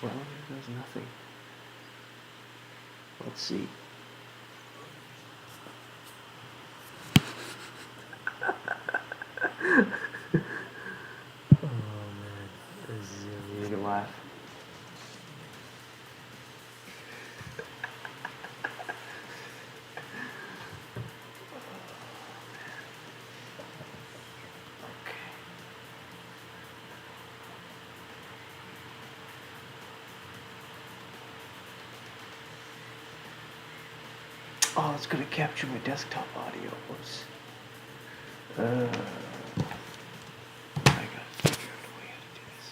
Well, here goes nothing. Let's see. Oh man, this is gonna make me laugh. Oh, it's gonna capture my desktop audio. Whoops. I gotta figure out a way how to do this.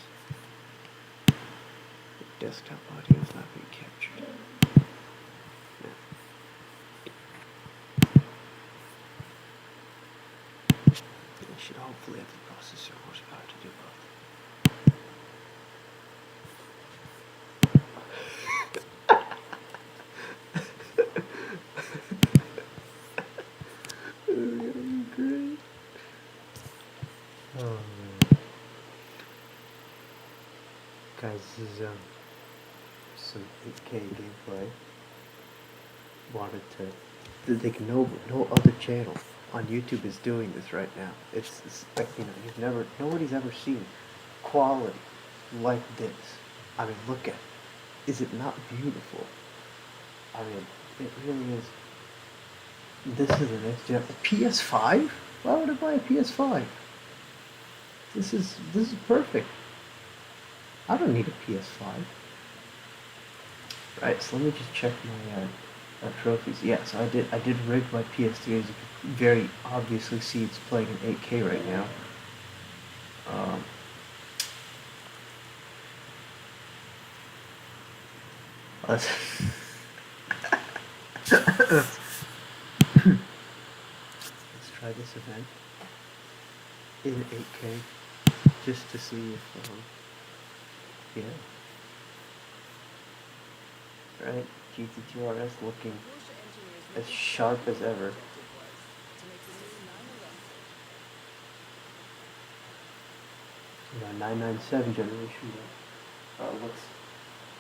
The desktop audio is not being captured. No. I should hopefully have the processor horsepower to do both. Great. Oh man. Guys, this is some 8K gameplay. Wanted to think no other channel on YouTube is doing this right now. It's like, you know, nobody's ever seen quality like this. I mean, look at it. Is it not beautiful? I mean, it really is. This is the next gen. PS5? Why would I buy a PS5? This is perfect. I don't need a PS5. Right, so let me just check my trophies. Yeah, so I did rig my PS3. As you can very obviously see, it's playing in 8K right now. Let's try this event in 8K just to see if yeah. Right, GT2RS looking as sharp as ever. Yeah, 997 generation looks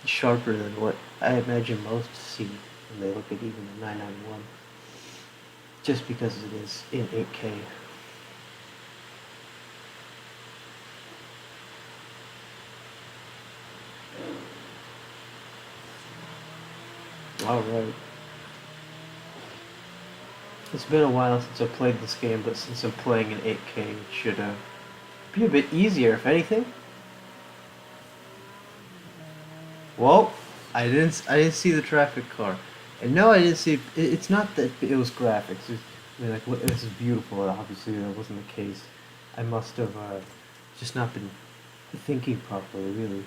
sharper than what I imagine most see when they look at even the 991. Just because it is in 8K. Alright. It's been a while since I played this game, but since I'm playing in 8K, it should be a bit easier, if anything. Well, I didn't see the traffic car, and no, I didn't see. It's not that it was graphics. I mean, like, this is beautiful. Obviously, that wasn't the case. I must have just not been thinking properly, really.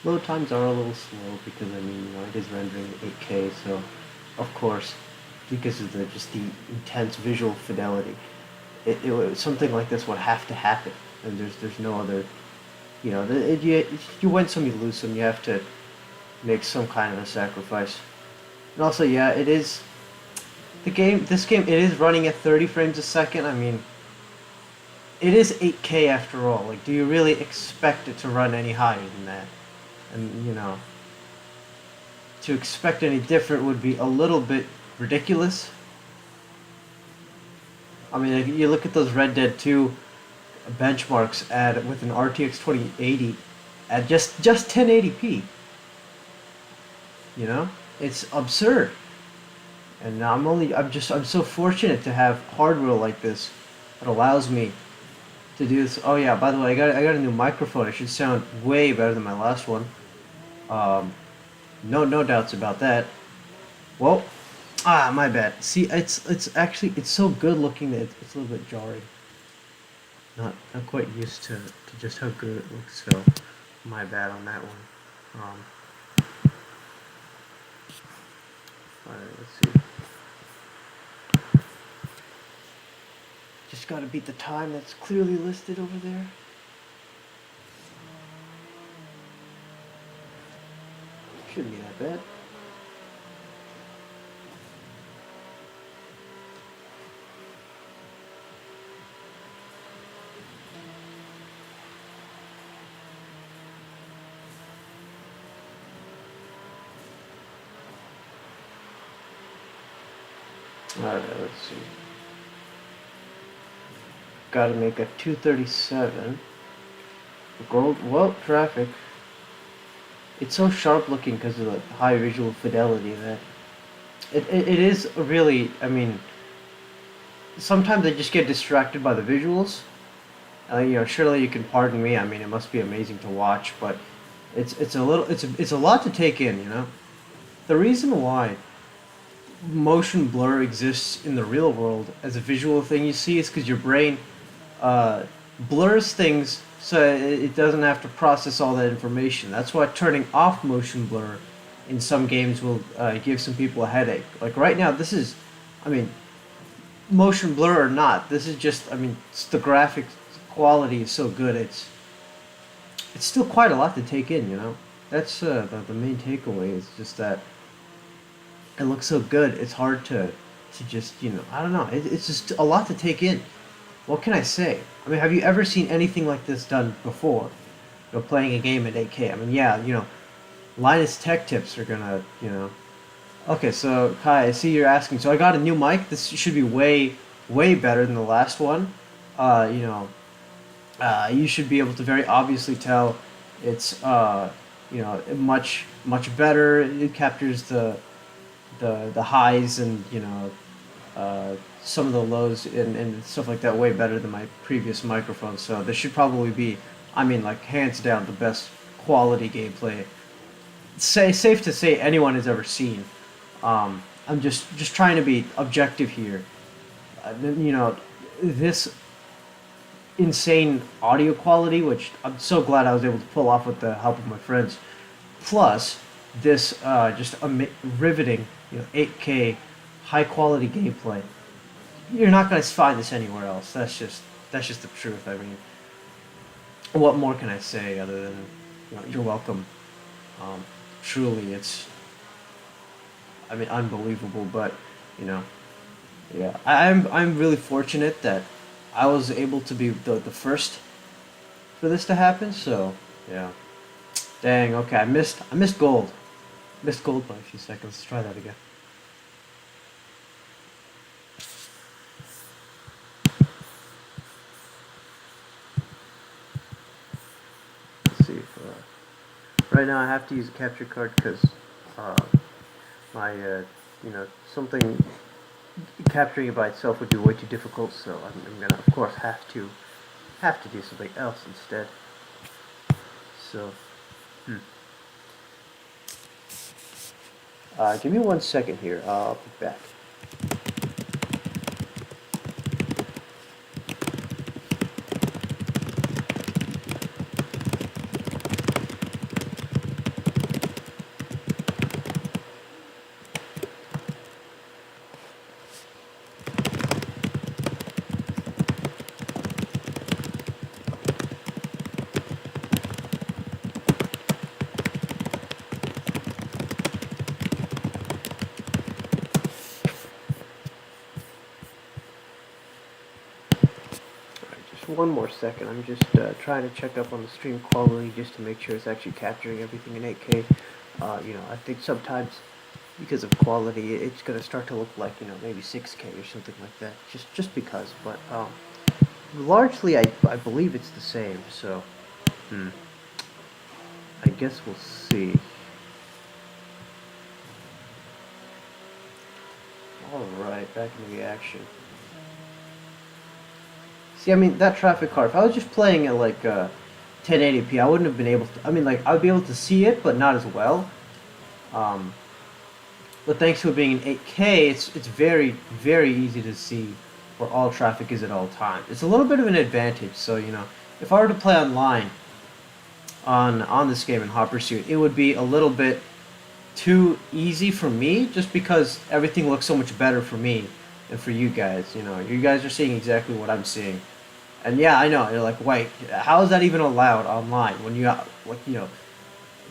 Load times are a little slow because, I mean, you know, it is rendering 8K, so of course, because of the intense visual fidelity, something like this would have to happen, and there's no other, you know, you win some, you lose some. You have to make some kind of a sacrifice. And also, yeah, it is this game, it is running at 30 frames a second. I mean, it is 8K after all. Like, do you really expect it to run any higher than that? And, you know, to expect any different would be a little bit ridiculous. I mean, if you look at those Red Dead 2 benchmarks with an RTX 2080 at just 1080p. You know, it's absurd. And I'm so fortunate to have hardware like this that allows me to do this. Oh yeah, by the way, I got a new microphone. It should sound way better than my last one. No doubts about that. Well, my bad. See, it's actually so good looking that it's a little bit jarring. Not quite used to just how good it looks. So, my bad on that one. Alright, let's see. Just gotta beat the time that's clearly listed over there. Shouldn't be that bad. Alright, let's see. Gotta make a 237. Gold, well, traffic. It's so sharp looking because of the high visual fidelity that it is really, I mean, sometimes I just get distracted by the visuals. Surely you can pardon me. I mean, it must be amazing to watch, but it's a lot to take in. The reason why motion blur exists in the real world as a visual thing you see is because your brain uh, blurs things so it doesn't have to process all that information. That's why turning off motion blur in some games will give some people a headache. Like right now, this is, I mean, motion blur or not, this is just, I mean, the graphic quality is so good. It's still quite a lot to take in. That's the main takeaway is just that it looks so good. It's hard to just I don't know. It's just a lot to take in. What can I say? I mean, have you ever seen anything like this done before? Playing a game at 8K. I mean, yeah, Linus Tech Tips are gonna, Okay, so Kai, I see you're asking. So I got a new mic. This should be way, way better than the last one. You should be able to very obviously tell it's, much, much better. It captures the highs and some of the lows and stuff like that way better than my previous microphone. So this should probably be, I mean, like hands down the best quality gameplay. Safe to say anyone has ever seen. I'm just trying to be objective here. This insane audio quality, which I'm so glad I was able to pull off with the help of my friends, plus this riveting 8K high quality gameplay. You're not going to find this anywhere else. That's just the truth. I mean, what more can I say other than you're welcome. Truly, it's, I mean, unbelievable. But yeah, I'm really fortunate that I was able to be the first for this to happen. So yeah, dang. Okay, I missed gold. Missed gold by a few seconds. Let's try that again. Let's see if right now I have to use a capture card because uh, my something capturing it by itself would be way too difficult. So I'm gonna of course have to do something else instead. So give me 1 second here. I'll be back. Just 1 more second. I'm just trying to check up on the stream quality just to make sure it's actually capturing everything in 8K. I think sometimes because of quality, it's gonna start to look like maybe 6K or something like that. Just because, but largely I believe it's the same. So I guess we'll see. All right, back into the action. See, I mean, that traffic car, if I was just playing at like 1080p, I wouldn't have been able to, I mean, like, I would be able to see it, but not as well. But thanks to it being in 8K, it's very, very easy to see where all traffic is at all times. It's a little bit of an advantage, so, if I were to play online on this game in Hot Pursuit, it would be a little bit too easy for me, just because everything looks so much better for me than for you guys. You guys are seeing exactly what I'm seeing. And yeah, I know, you're like, wait, how is that even allowed online when you got,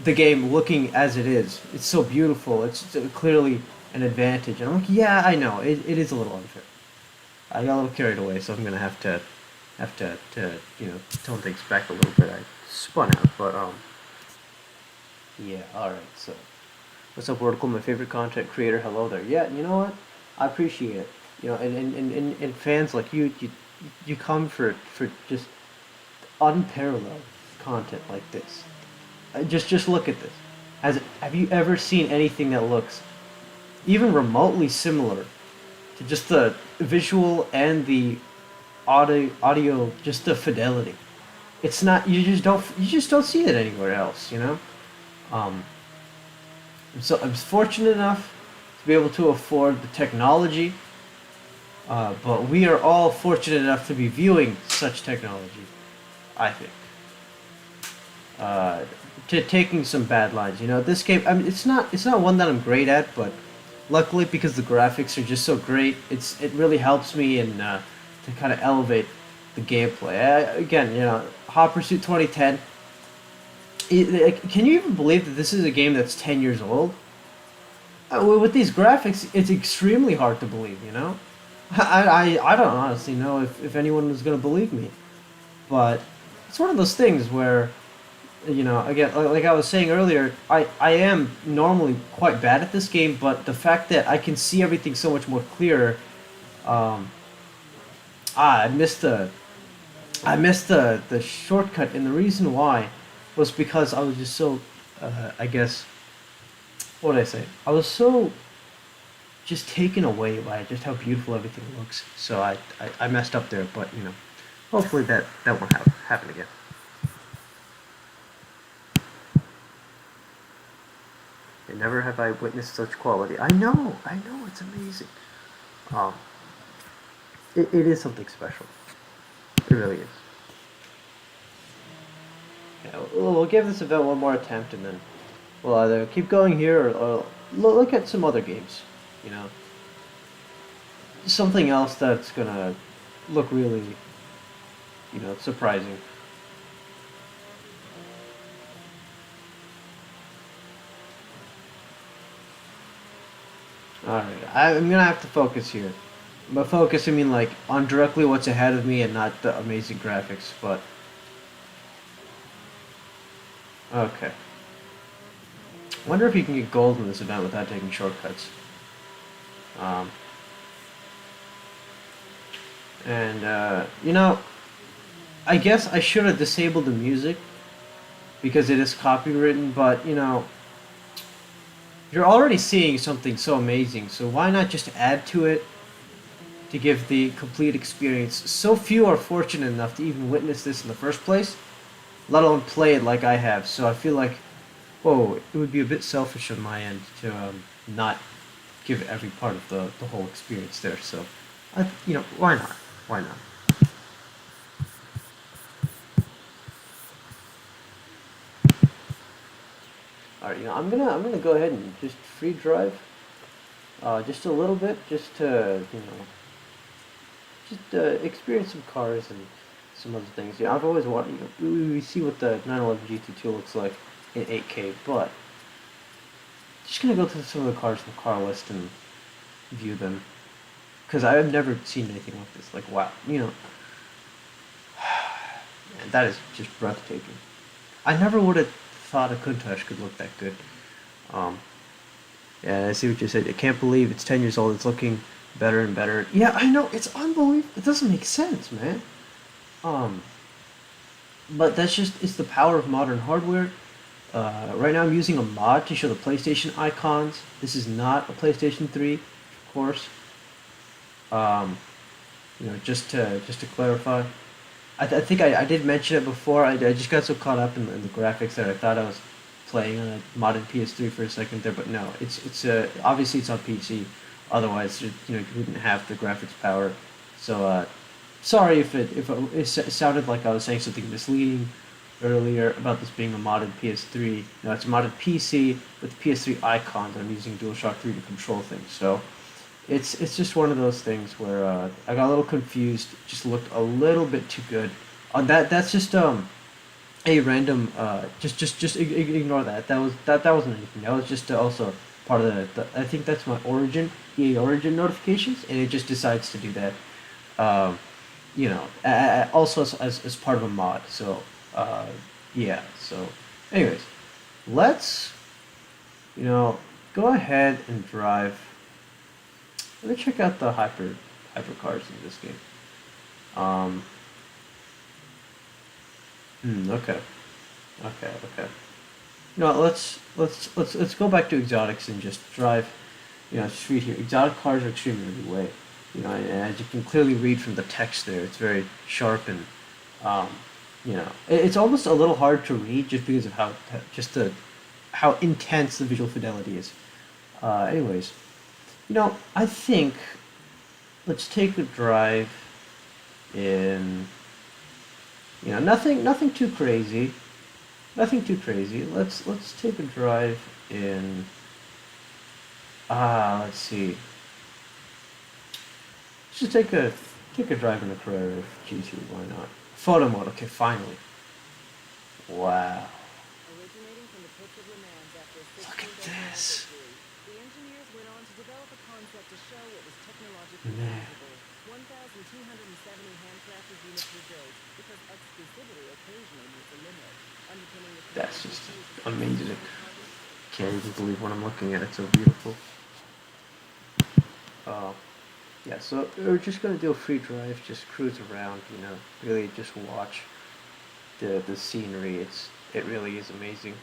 the game looking as it is? It's so beautiful. It's clearly an advantage. And I'm like, yeah, I know, it is a little unfair. I got a little carried away, so I'm gonna have to tone things back a little bit. I spun out, but yeah, all right. So, what's up, Vertical? My favorite content creator. Hello there. Yeah, you know what? I appreciate it. and fans like you come for just unparalleled content like this. Just look at this. Have you ever seen anything that looks even remotely similar to just the visual and the audio, just the fidelity? It's not. You just don't see it anywhere else. Um, so I'm fortunate enough to be able to afford the technology, but we are all fortunate enough to be viewing such technology. I think. uh, to taking some bad lines. This game. I mean, it's not one that I'm great at, but luckily because the graphics are just so great, it really helps me in to kind of elevate the gameplay. Again, Hot Pursuit 2010. Can you even believe that this is a game that's 10 years old? With these graphics, it's extremely hard to believe. I don't honestly know if anyone was gonna believe me, but it's one of those things where again, like I was saying earlier, I am normally quite bad at this game, but the fact that I can see everything so much more clearer. um I missed the shortcut, and the reason why was because I was just so I guess, what did I say, I was so just taken away by just how beautiful everything looks, so I messed up there, but hopefully that won't happen again. And never have I witnessed such quality. I know, it's amazing. Um, it is something special. It really is. Yeah, we'll give this event one more attempt, and then we'll either keep going here or look at some other games. You know, something else that's gonna look really, surprising. All right, I'm gonna have to focus here. By focus, I mean like on directly what's ahead of me and not the amazing graphics. But okay, wonder if you can get gold in this event without taking shortcuts. Um, and I guess I should have disabled the music because it is copywritten. But you're already seeing something so amazing, so why not just add to it to give the complete experience? So few are fortunate enough to even witness this in the first place, let alone play it like I have. So I feel like, whoa, it would be a bit selfish on my end to not give every part of the whole experience there. So, why not? Why not? All right, I'm gonna go ahead and just free drive, just a little bit, just to just experience some cars and some other things. I've always wanted. We see what the 911 GT2 looks like in 8K, but just gonna go through some of the cars in the car list and view them, because I've never seen anything like this. Like, wow, man, that is just breathtaking. I never would have thought a Countach could look that good. Um, yeah, I see what you said. I can't believe it's 10 years old. It's looking better and better. Yeah, I know. It's unbelievable. It doesn't make sense, man. Um, but it's the power of modern hardware. Right now I'm using a mod to show the PlayStation icons. This is not a PlayStation 3, of course. Um, just to clarify. I think I did mention it before. I just got so caught up in the graphics that I thought I was playing on a modded PS3 for a second there, but no, it's obviously it's on PC. Otherwise, you wouldn't have the graphics power. So sorry if it sounded like I was saying something misleading earlier about this being a modded PS3. No, it's a modded PC with PS3 icons. I'm using DualShock 3 to control things. So it's just one of those things where I got a little confused. Just looked a little bit too good. That's just a random just ignore that. That wasn't anything. That was just also part of the I think that's my EA Origin notifications, and it just decides to do that. Um, also as part of a mod. So yeah. So anyways, let's go ahead and drive. Let me check out the Hyper hypercars in this game. Um, okay, okay. No, let's go back to exotics and just drive. Street here. Exotic cars are extremely overweight. And as you can clearly read from the text there, it's very sharp and, um, it's almost a little hard to read just because of how intense the visual fidelity is. Anyways, I think let's take a drive in. Nothing too crazy. Nothing too crazy. Let's take a drive in. Let's see. Let's just take a drive in the Carrera GT. Why not? Photo mode. Okay, finally. Wow. Originating from the pits of Le Mans after a Look at 16-day this. victory, the engineers went on to develop a concept to show it was technologically Man. feasible. 1,270 handcrafted units were built because exclusivity occasionally meets a limit. Underpinning the That's technology just is the amazing. carbon. Can't even believe what I'm looking at. It's so beautiful. Uh, yeah, so we're just gonna do a free drive, just cruise around, really just watch the scenery. It really is amazing.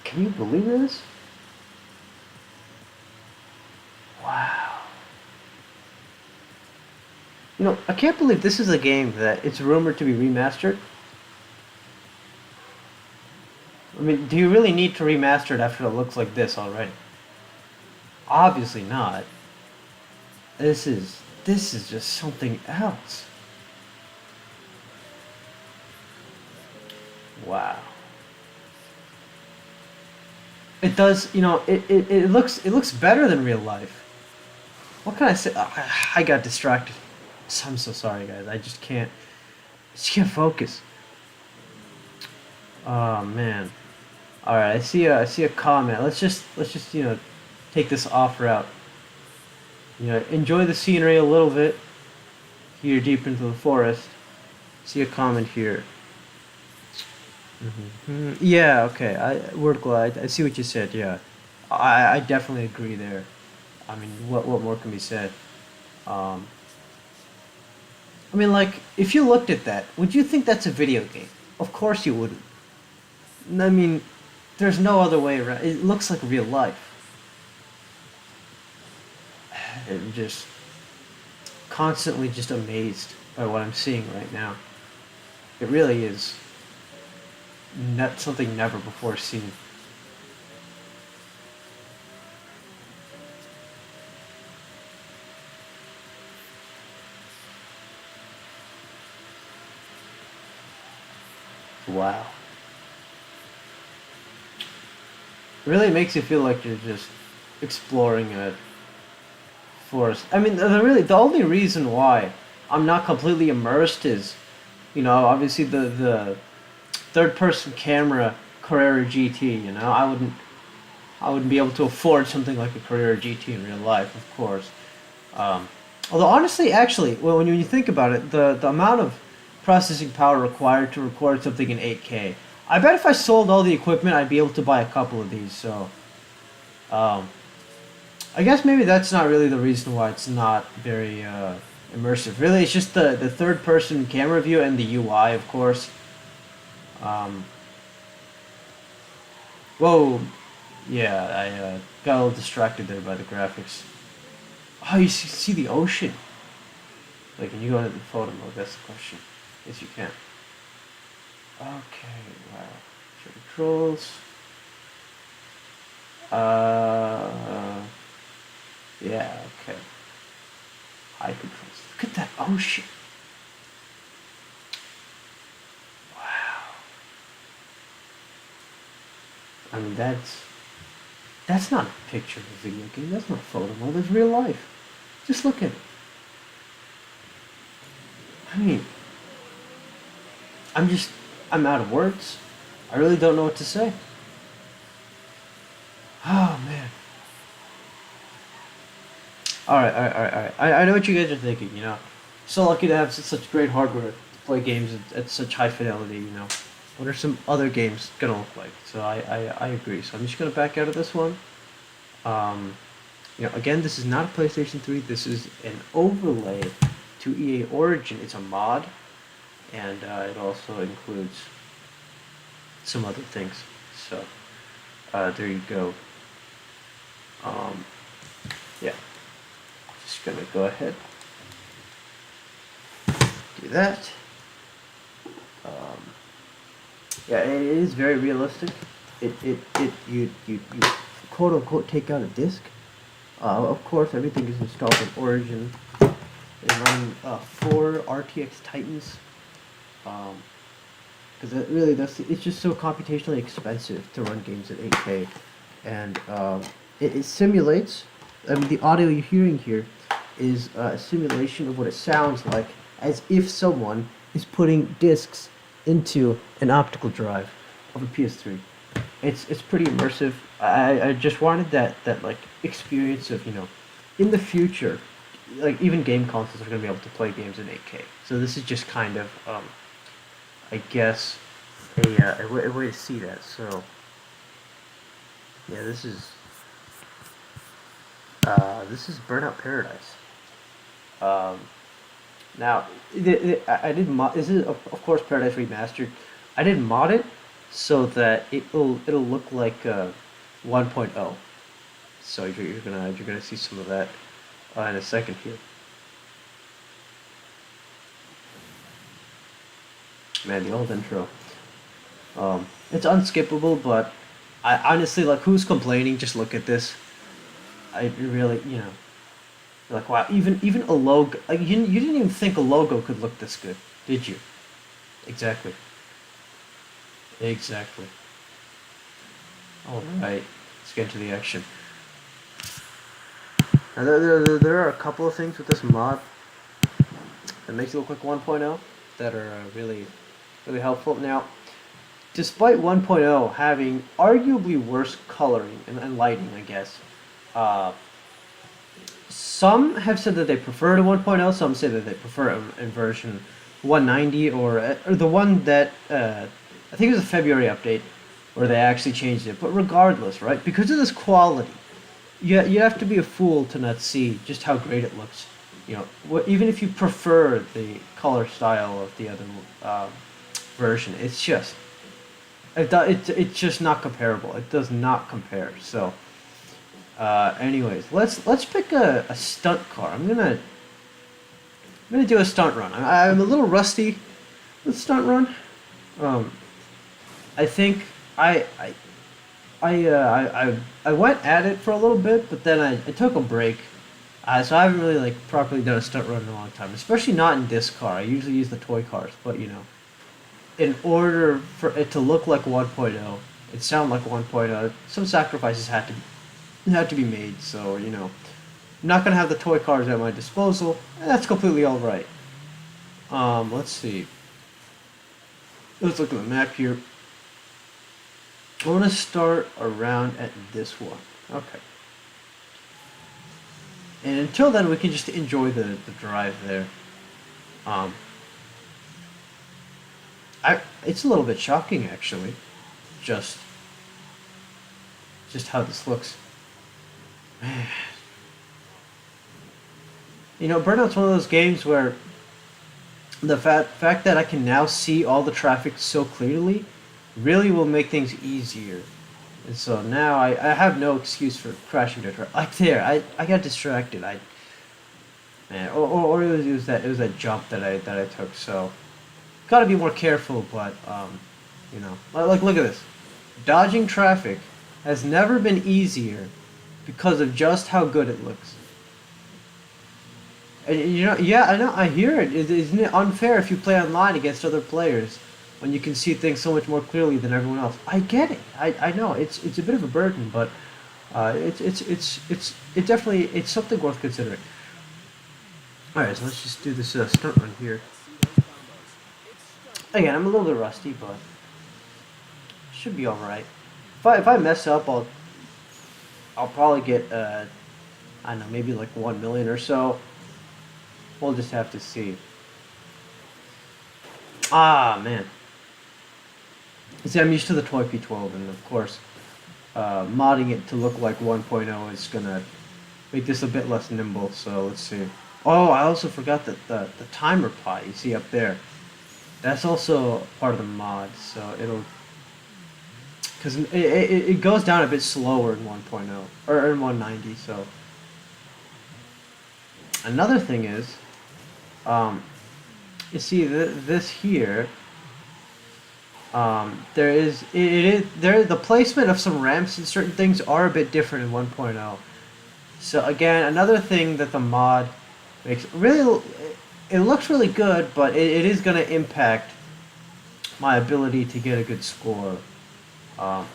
Can you believe this? Wow. I can't believe this is a game that it's rumored to be remastered. I mean, do you really need to remaster it after it looks like this already? Obviously not. This is just something else. Wow. It does, it looks better than real life. What can I say? I got distracted. I'm so sorry, guys. I just can't focus. Oh man. All right, I see a comment. Let's just take this off route. Enjoy the scenery a little bit. Here deep into the forest. See a comment here. Yeah, okay. Word glide. I see what you said. Yeah, I definitely agree there. I mean, what more can be said? Um, I mean, like, if you looked at that, would you think that's a video game? Of course you wouldn't. I mean, there's no other way around. It looks like real life. I'm just constantly just amazed by what I'm seeing right now. It really is something never before seen. Wow. It really makes you feel like you're just exploring a forest. I mean, the only reason why I'm not completely immersed is, obviously the third person camera Carrera GT. I wouldn't be able to afford something like a Carrera GT in real life, of course. Um, Although honestly, actually, well, when you think about it, the amount of processing power required to record something in 8K, I bet if I sold all the equipment, I'd be able to buy a couple of these. So, um, I guess maybe that's not really the reason why it's not very immersive. Really, it's just the third person camera view and the UI, of course. Um, Whoa, yeah, I got a little distracted there by the graphics. Oh, you see the ocean. Like, can you go into the photo mode? That's the question. Yes, you can. Okay, wow. Show controls. Uh, yeah, okay. High controls. Look at that ocean. Wow. I mean, that's not a picture of a video game. That's not photo mode. That's real life. Just look at it. I mean, I'm just, I'm out of words. I really don't know what to say. Oh man. All right. I know what you guys are thinking. So lucky to have such great hardware to play games at such high fidelity. what are some other games gonna look like? So I agree. So I'm just gonna back out of this one. Um, again, this is not a PlayStation 3. This is an overlay to EA Origin. It's a mod, and it also includes some other things. So there you go. Um, yeah, just gonna go ahead, do that. Um, yeah, it is very realistic. You quote unquote take out a disc. Of course, everything is installed in Origin. It's running 4 RTX Titans. Because it really it's just so computationally expensive to run games at 8K, and it simulates. I mean, the audio you're hearing here is a simulation of what it sounds like, as if someone is putting discs into an optical drive of a PS3. It's pretty immersive. I just wanted that like experience of in the future, like even game consoles are gonna be able to play games in 8K. So this is just kind of I guess a way to see that. So yeah, this is Burnout Paradise. Um, Now, I did mod. This is of course Paradise Remastered. I did mod it so that it'll look like 1.0. So you're gonna see some of that in a second here. Man, the old intro. It's unskippable, but I honestly like who's complaining. Just look at this. I really like wow. Even a logo. Like you didn't even think a logo could look this good, did you? Exactly. Exactly. All right, let's get into the action. Now, there are a couple of things with this mod that makes it look like 1.0 that are really helpful. Now, despite 1.0 having arguably worse coloring and lighting, I guess, uh, some have said that they prefer to 1.0. Some say that they prefer it in version 190 or the one that I think it was a February update where they actually changed it. But regardless, right? Because of this quality, you have to be a fool to not see just how great it looks. Even if you prefer the color style of the other version, it's just not comparable. It does not compare. So, anyways, let's pick a stunt car. I'm gonna do a stunt run. I'm a little rusty with stunt run. Um, I think I went at it for a little bit, but then I took a break. So I haven't really like properly done a stunt run in a long time, especially not in this car. I usually use the toy cars, but in order for it to look like 1.0, it sound like 1.0, some sacrifices had to be made. So I'm not gonna have the toy cars at my disposal, and that's completely all right. Let's see. Let's look at the map here. I want to start around at this one. Okay. And until then, we can just enjoy the drive there. Um, it's a little bit shocking actually, just just how this looks. Man. Burnout's one of those games where the fact that I can now see all the traffic so clearly really will make things easier. And so now I have no excuse for crashing into her. Like there, I got distracted. Man, or it was that jump that I took. So gotta be more careful. But like look at this. Dodging traffic has never been easier because of just how good it looks. And, yeah, I know, I hear it. Isn't it unfair if you play online against other players when you can see things so much more clearly than everyone else? I get it. I know it's a bit of a burden, but it definitely it's something worth considering. All right, so let's just do this stunt run here. Again, I'm a little bit rusty, but should be all right. If I mess up, I'll probably get I don't know, maybe like 1 million or so. We'll just have to see. Ah, man. See, I'm used to the toy P12, and of course, modding it to look like 1.0 is gonna make this a bit less nimble. So let's see. Oh, I also forgot that the timer pot you see up there. That's also part of the mod, so it'll because it goes down a bit slower in 1.0 or in 190. So another thing is, um, you see this here. There is it is there the placement of some ramps and certain things are a bit different in 1.0. So again, another thing that the mod makes really it looks really good, but it is going to impact my ability to get a good score. Um,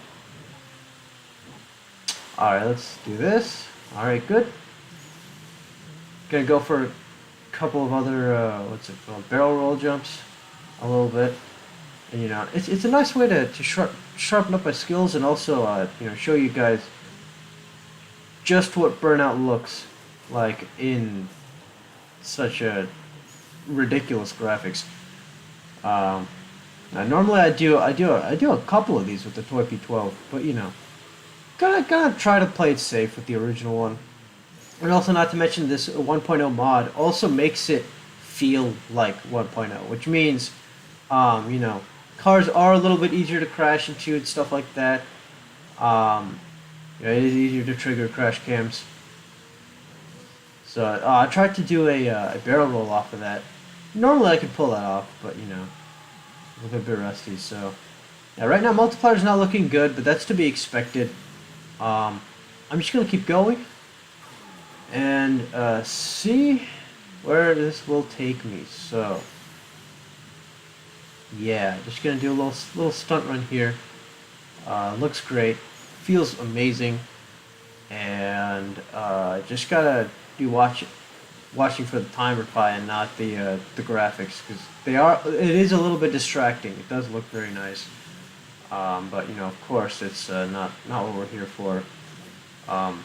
all right, let's do this. All right, good. Gonna go for a couple of other what's it called, barrel roll jumps, a little bit, and it's a nice way to sharpen up my skills and also show you guys just what burnout looks like in such a ridiculous graphics. Um, Now, normally I do a couple of these with the Toy P12, but gotta try to play it safe with the original one. And also, not to mention, this 1.0 mod also makes it feel like 1.0, which means, um, you know, cars are a little bit easier to crash into and stuff like that. Um, it is easier to trigger crash cams. So I tried to do a barrel roll off of that. Normally I could pull that off, but a bit rusty. So yeah, right now multiplayer's not looking good, but that's to be expected. I'm just gonna keep going and see where this will take me. So yeah, just gonna do a little stunt run here. Looks great, feels amazing, and just gotta be watching for the timer pie and not the graphics because it is a little bit distracting. It does look very nice, but of course it's not what we're here for. Um,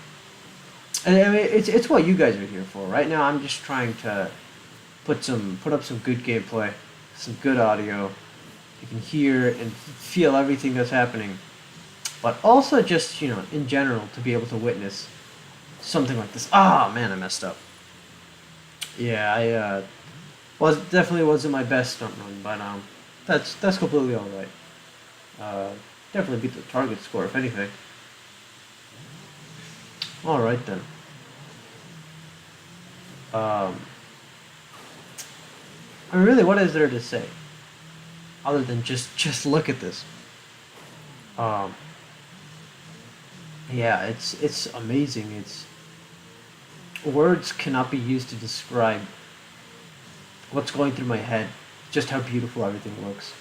and I mean it's what you guys are here for. Right now I'm just trying to put up some good gameplay, some good audio. You can hear and feel everything that's happening, but also just in general to be able to witness something like this. Ah, man, I messed up. Yeah, I definitely wasn't my best stunt run, but that's completely all right. Uh, Definitely beat the target score if anything. All right then. Um, I mean, really, what is there to say other than just look at this? Um, yeah, it's amazing. It's words cannot be used to describe what's going through my head. Just how beautiful everything looks.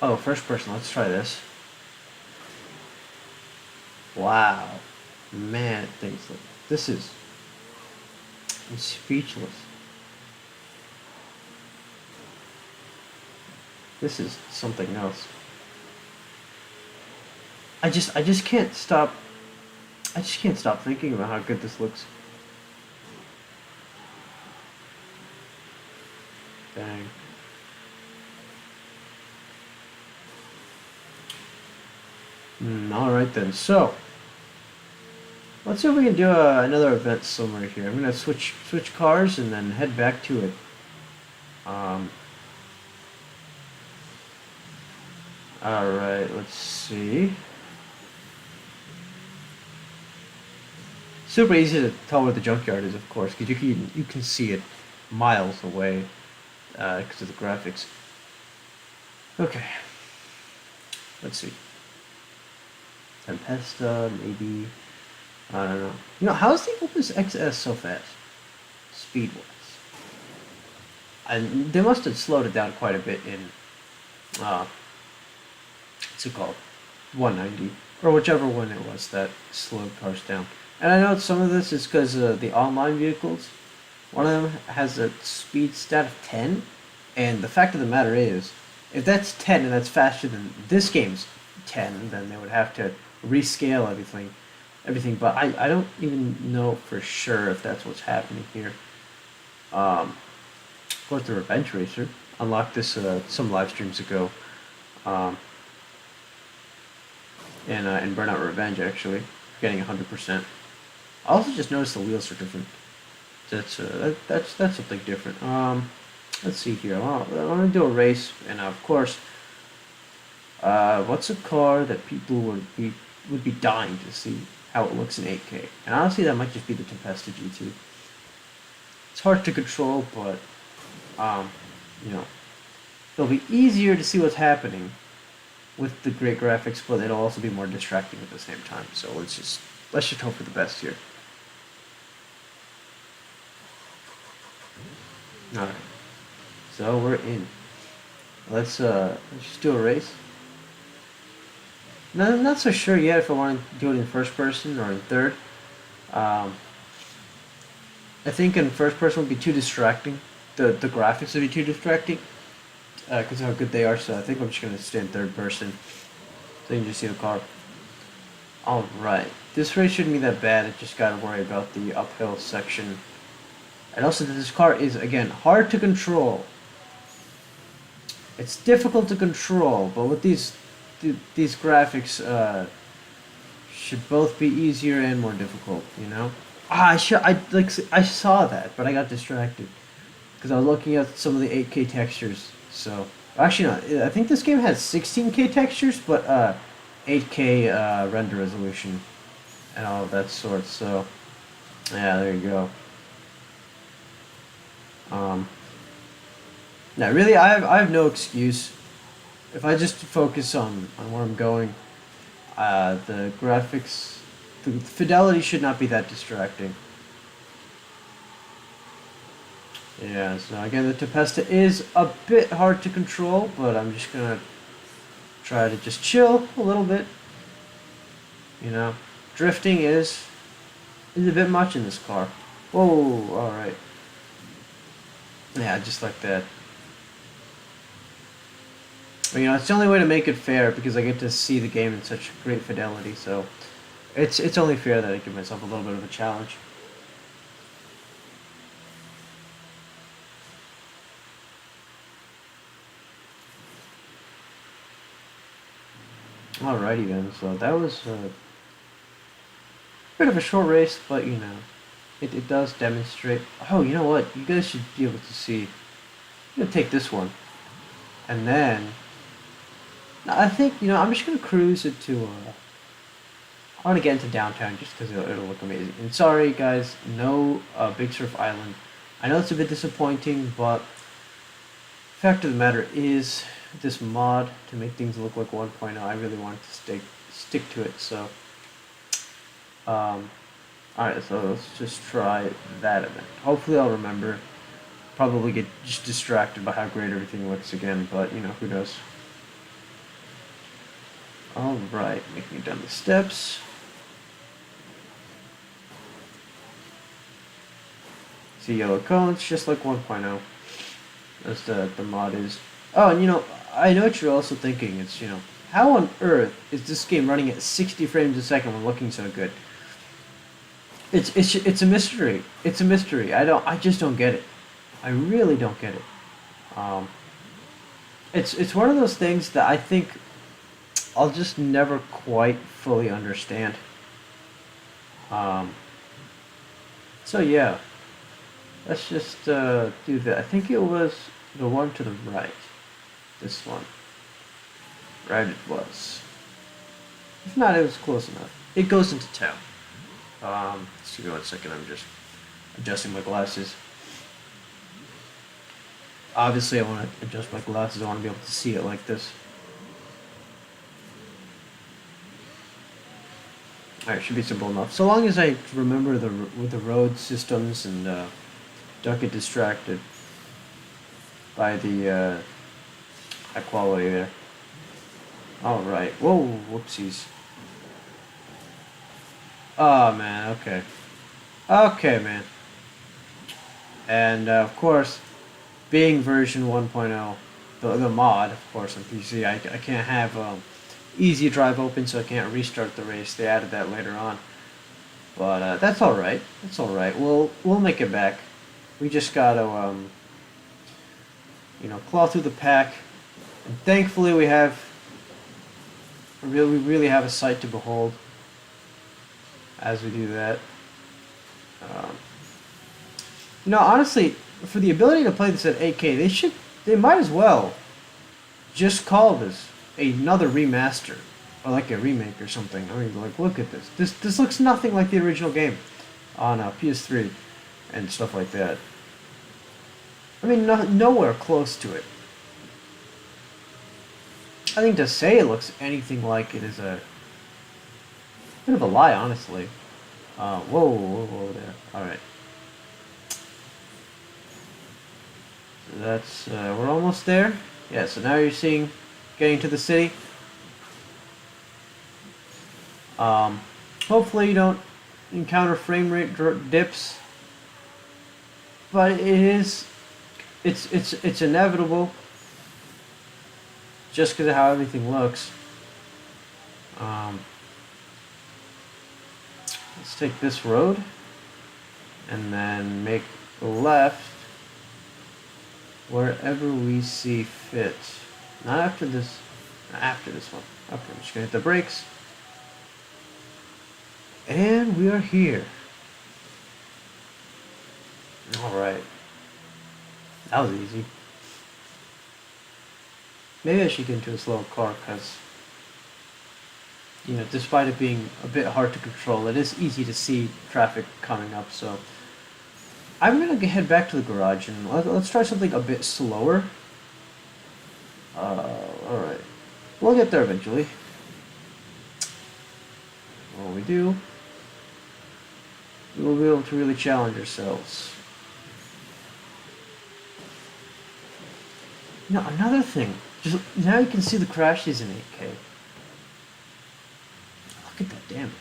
Oh, first person. Let's try this. Wow, man, things look. This is. I'm speechless. This is something else. I just can't stop. I just can't stop thinking about how good this looks. Dang. All right then. So let's see if we can do another event summary here. I'm gonna switch cars and then head back to it. Um, all right. Let's see. Super easy to tell where the junkyard is, of course, because you can see it miles away because of the graphics. Okay. Let's see. Tempesta, maybe. I don't know. How is the Opus XS so fast? Speed wise. And they must have slowed it down quite a bit in, uh, what's it called? 190. Or whichever one it was that slowed cars down. And I know some of this is because the online vehicles. One of them has a speed stat of 10. And the fact of the matter is, if that's 10 and that's faster than this game's 10, then they would have to rescale everything. But I don't even know for sure if that's what's happening here. Of course, the Revenge Racer. unlocked this some live streams ago, um, in Burnout Revenge actually, getting 100%. I also just noticed the wheels are different. That's something different. Let's see here. I'm gonna do a race, and of course, what's a car that people would be dying to see how it looks in 8K? And honestly, that might just be the Tempesta GT. It's hard to control, but um, you know, it'll be easier to see what's happening with the great graphics, but it'll also be more distracting at the same time. So let's just hope for the best here. All right. So we're in. Let's just do a race. No, I'm not so sure yet if I want to do it in first person or in third. Um, I think in first person would be too distracting. The graphics would be too distracting because of how good they are. So I think I'm just gonna stay in third person so you can just see the car. All right, this race shouldn't be that bad. I just gotta worry about the uphill section, and also that this car is again hard to control. It's difficult to control, but with these graphics, should both be easier and more difficult. You know. I saw that, but I got distracted because I was looking at some of the 8K textures. So actually, no, I think this game has 16K textures, but 8K render resolution and all of that sort. So yeah, there you go. Um, Now, really, I have no excuse. If I just focus on where I'm going, the graphics, the fidelity should not be that distracting. Yeah, so again, the Tempesta is a bit hard to control, but I'm just gonna try to just chill a little bit. You know, drifting is a bit much in this car. Whoa, all right. Yeah, just like that. But, it's the only way to make it fair because I get to see the game in such great fidelity. So it's only fair that I give myself a little bit of a challenge. Alrighty then. So that was a bit of a short race, but it does demonstrate. Oh, you know what? You guys should be able to see. I'm gonna take this one, and then I think I'm just gonna cruise it to. I want to get into downtown just because it'll look amazing. And sorry guys, no Big Surf Island. I know it's a bit disappointing, but fact of the matter is, this mod to make things look like 1.0, I really wanted to stick to it. So, alright, so let's just try that event. Hopefully, I'll remember. Probably get just distracted by how great everything looks again, but who knows. Alright, making it down the steps. See yellow cones, just like 1.0. As the mod is. Oh, and I know what you're also thinking. It's, how on earth is this game running at 60 frames a second when looking so good? It's a mystery. It's a mystery. I just don't get it. I really don't get it. It's one of those things that I think I'll just never quite fully understand. So yeah, let's just do that. I think it was the one to the right. This one. Right, it was. If not, it was close enough. It goes into town. Just give me 1 second. I'm just adjusting my glasses. Obviously, I want to adjust my glasses. I want to be able to see it like this. Alright, should be simple enough. So long as I remember the road systems and don't get distracted by the high quality there. Alright. Whoa, whoopsies. Oh, man, okay. Okay, man. And, of course, being version 1.0, the mod, of course, on PC, I can't have easy drive open, so I can't restart the race. They added that later on. But that's alright. That's alright. We'll make it back. We just gotta, claw through the pack. And thankfully we really have a sight to behold as we do that. Um, honestly, for the ability to play this at 8K, they might as well just call this another remaster or like a remake or something. I mean, like, look at this. This looks nothing like the original game on PS3 and stuff like that. I mean, nowhere close to it. I think to say it looks anything like it is a bit of a lie, honestly. Whoa there. Alright. So that's, we're almost there. Yeah, so now you're seeing, getting to the city. Hopefully you don't encounter frame rate dips. But it's inevitable. Just because of how everything looks. Let's take this road and then make a left wherever we see fit. Not after this. After this one. Okay, I'm just gonna hit the brakes. And we are here. Alright. That was easy. Maybe I should get into a slow car because, despite it being a bit hard to control, it is easy to see traffic coming up, so I'm gonna head back to the garage and let's try something a bit slower. Alright. We'll get there eventually. When we do, we will be able to really challenge ourselves. Another thing. Just now you can see the crashes in 8K. Look at that damage.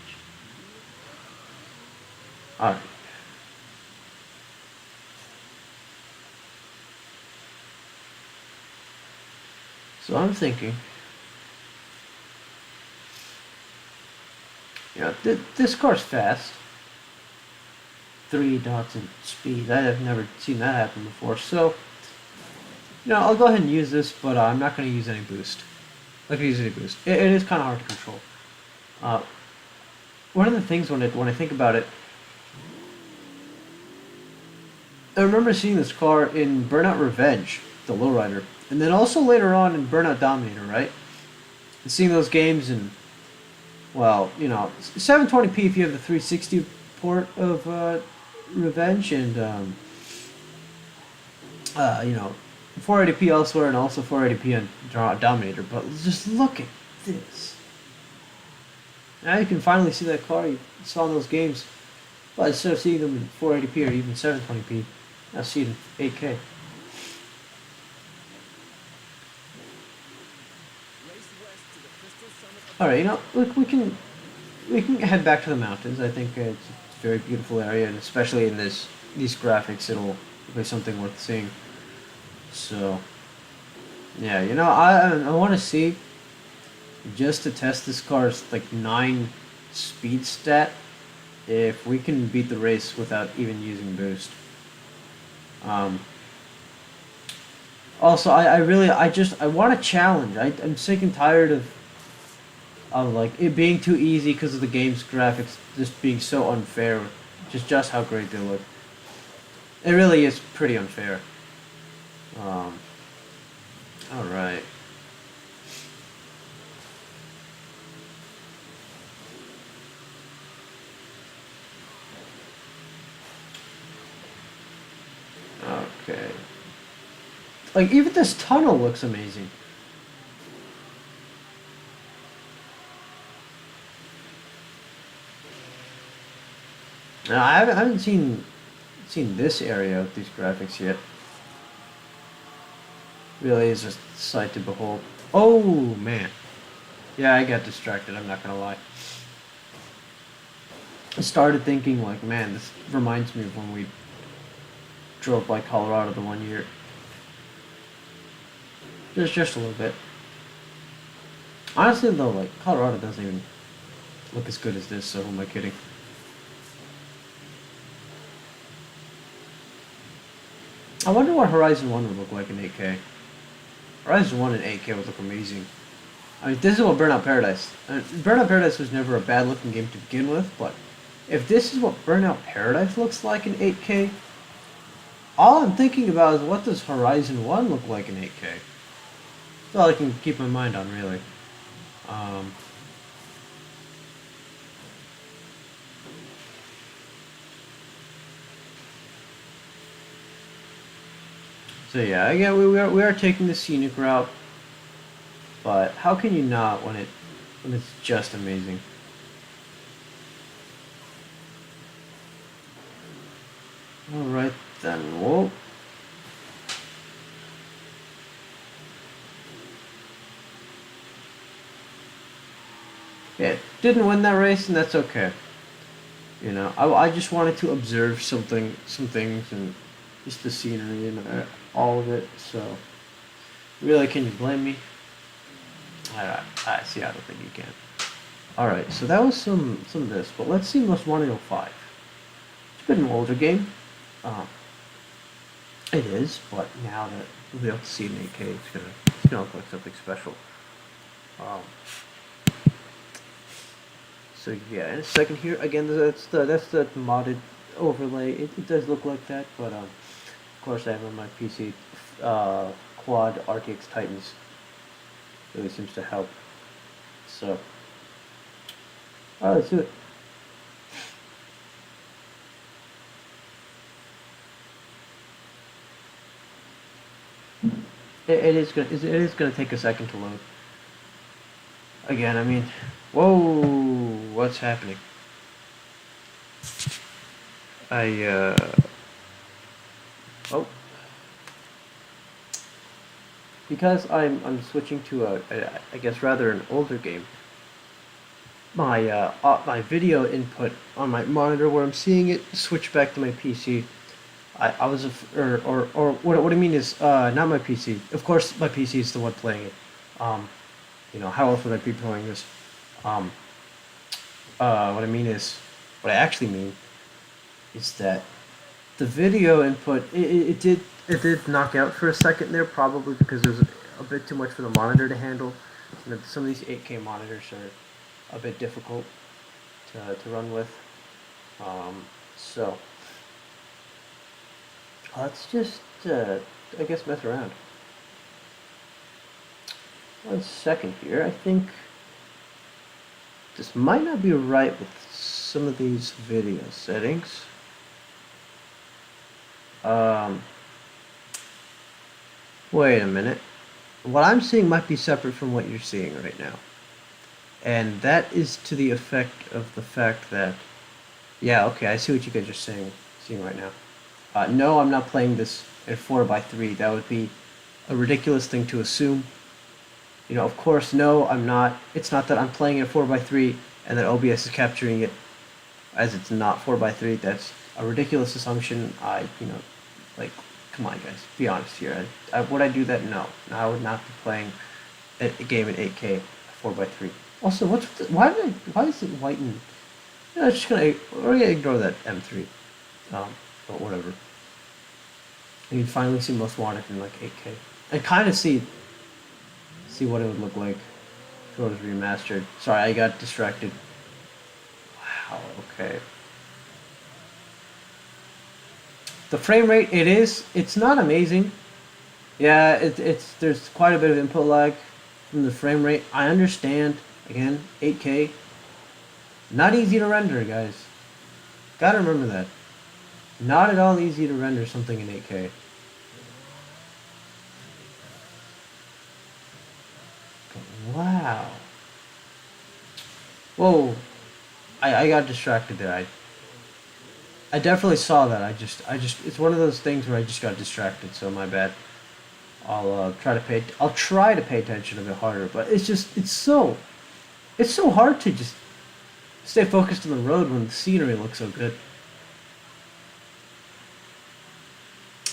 Alright. So I'm thinking, this car's fast. 3 dots in speed. I have never seen that happen before. So, I'll go ahead and use this, but I'm not going to use any boost. It is kind of hard to control. One of the things when I think about it, I remember seeing this car in Burnout Revenge, the lowrider, and then also later on in Burnout Dominator, right? And seeing those games in, 720p if you have the 360 port of Revenge, and 480p elsewhere, and also 480p on Dominator. But just look at this. Now you can finally see that car you saw in those games. But instead of seeing them in 480p or even 720p, now see it in 8K. Alright, look, we can head back to the mountains. I think it's a very beautiful area, and especially in these graphics, it'll be something worth seeing. So, yeah, I want to see, just to test this car's 9 speed stat, if we can beat the race without even using boost. Also, I want a challenge. I'm sick and tired of it being too easy because of the game's graphics just being so unfair. Just how great they look. It really is pretty unfair. Alright. Okay. Even this tunnel looks amazing. Now, I haven't seen this area with these graphics yet. Really is just a sight to behold. Oh, man. Yeah, I got distracted, I'm not gonna lie. I started thinking, man, this reminds me of when we drove by Colorado the one year. Just a little bit. Honestly, though, Colorado doesn't even look as good as this, so who am I kidding? I wonder what Horizon 1 would look like in 8K. Horizon 1 in 8K would look amazing. I mean, this is what Burnout Paradise. Burnout Paradise was never a bad looking game to begin with, but if this is what Burnout Paradise looks like in 8K, all I'm thinking about is what does Horizon 1 look like in 8K? That's all I can keep my mind on, really. Um, so yeah, again, we are taking the scenic route, but how can you not when it's just amazing? All right then. Whoa. Yeah, didn't win that race, and that's okay. You know, I just wanted to observe some things, and just the scenery and all of it. So, really, can you blame me? I see. I don't think you can. All right, so that was some of this, but let's see Most Wanted 05. It's been an older game. Um, it is, but now that we'll be able to see it in 8K, it's gonna look like something special. Um, so yeah, in a second here, again, that's the modded overlay. It does look like that, but of course I have on my PC quad RTX Titans. Really seems to help. So, alright, let's do it. It is gonna take a second to load. Again, I mean, whoa, what's happening? I oh, because I'm switching to I guess rather an older game. My video input on my monitor where I'm seeing it switch back to my PC. I was or what I mean is not my PC. Of course, my PC is the one playing it. Um, how else would I be playing this? Um, what I mean is, what I actually mean is that the video input it did knock out for a second there, probably because there's a bit too much for the monitor to handle. Some of these 8K monitors are a bit difficult to run with. So let's just I guess mess around. 1 second here. I think this might not be right with some of these video settings. Um, Wait a minute. What I'm seeing might be separate from what you're seeing right now. And that is to the effect of the fact that, yeah, okay, I see what you guys are seeing right now. No, I'm not playing this at 4:3. That would be a ridiculous thing to assume. Of course, no, I'm not. It's not that I'm playing at 4:3 and that OBS is capturing it as it's not 4:3. That's a ridiculous assumption. Like, come on, guys, be honest here. Would I do that? No. I would not be playing a game in 8K 4:3. Also, why is it white and? We're gonna ignore that M3. But whatever. And you finally see Most Wanted in like 8K, and kind of see what it would look like if it was remastered. Sorry, I got distracted. Wow. Okay. The frame rate, it's not amazing. Yeah, there's quite a bit of input lag from the frame rate. I understand. Again, 8K, not easy to render, guys. Gotta remember that. Not at all easy to render something in 8K. Wow. Whoa. I got distracted there. I definitely saw that. It's one of those things where I just got distracted. So my bad. I'll try to pay attention a bit harder. But it's so hard to just stay focused on the road when the scenery looks so good.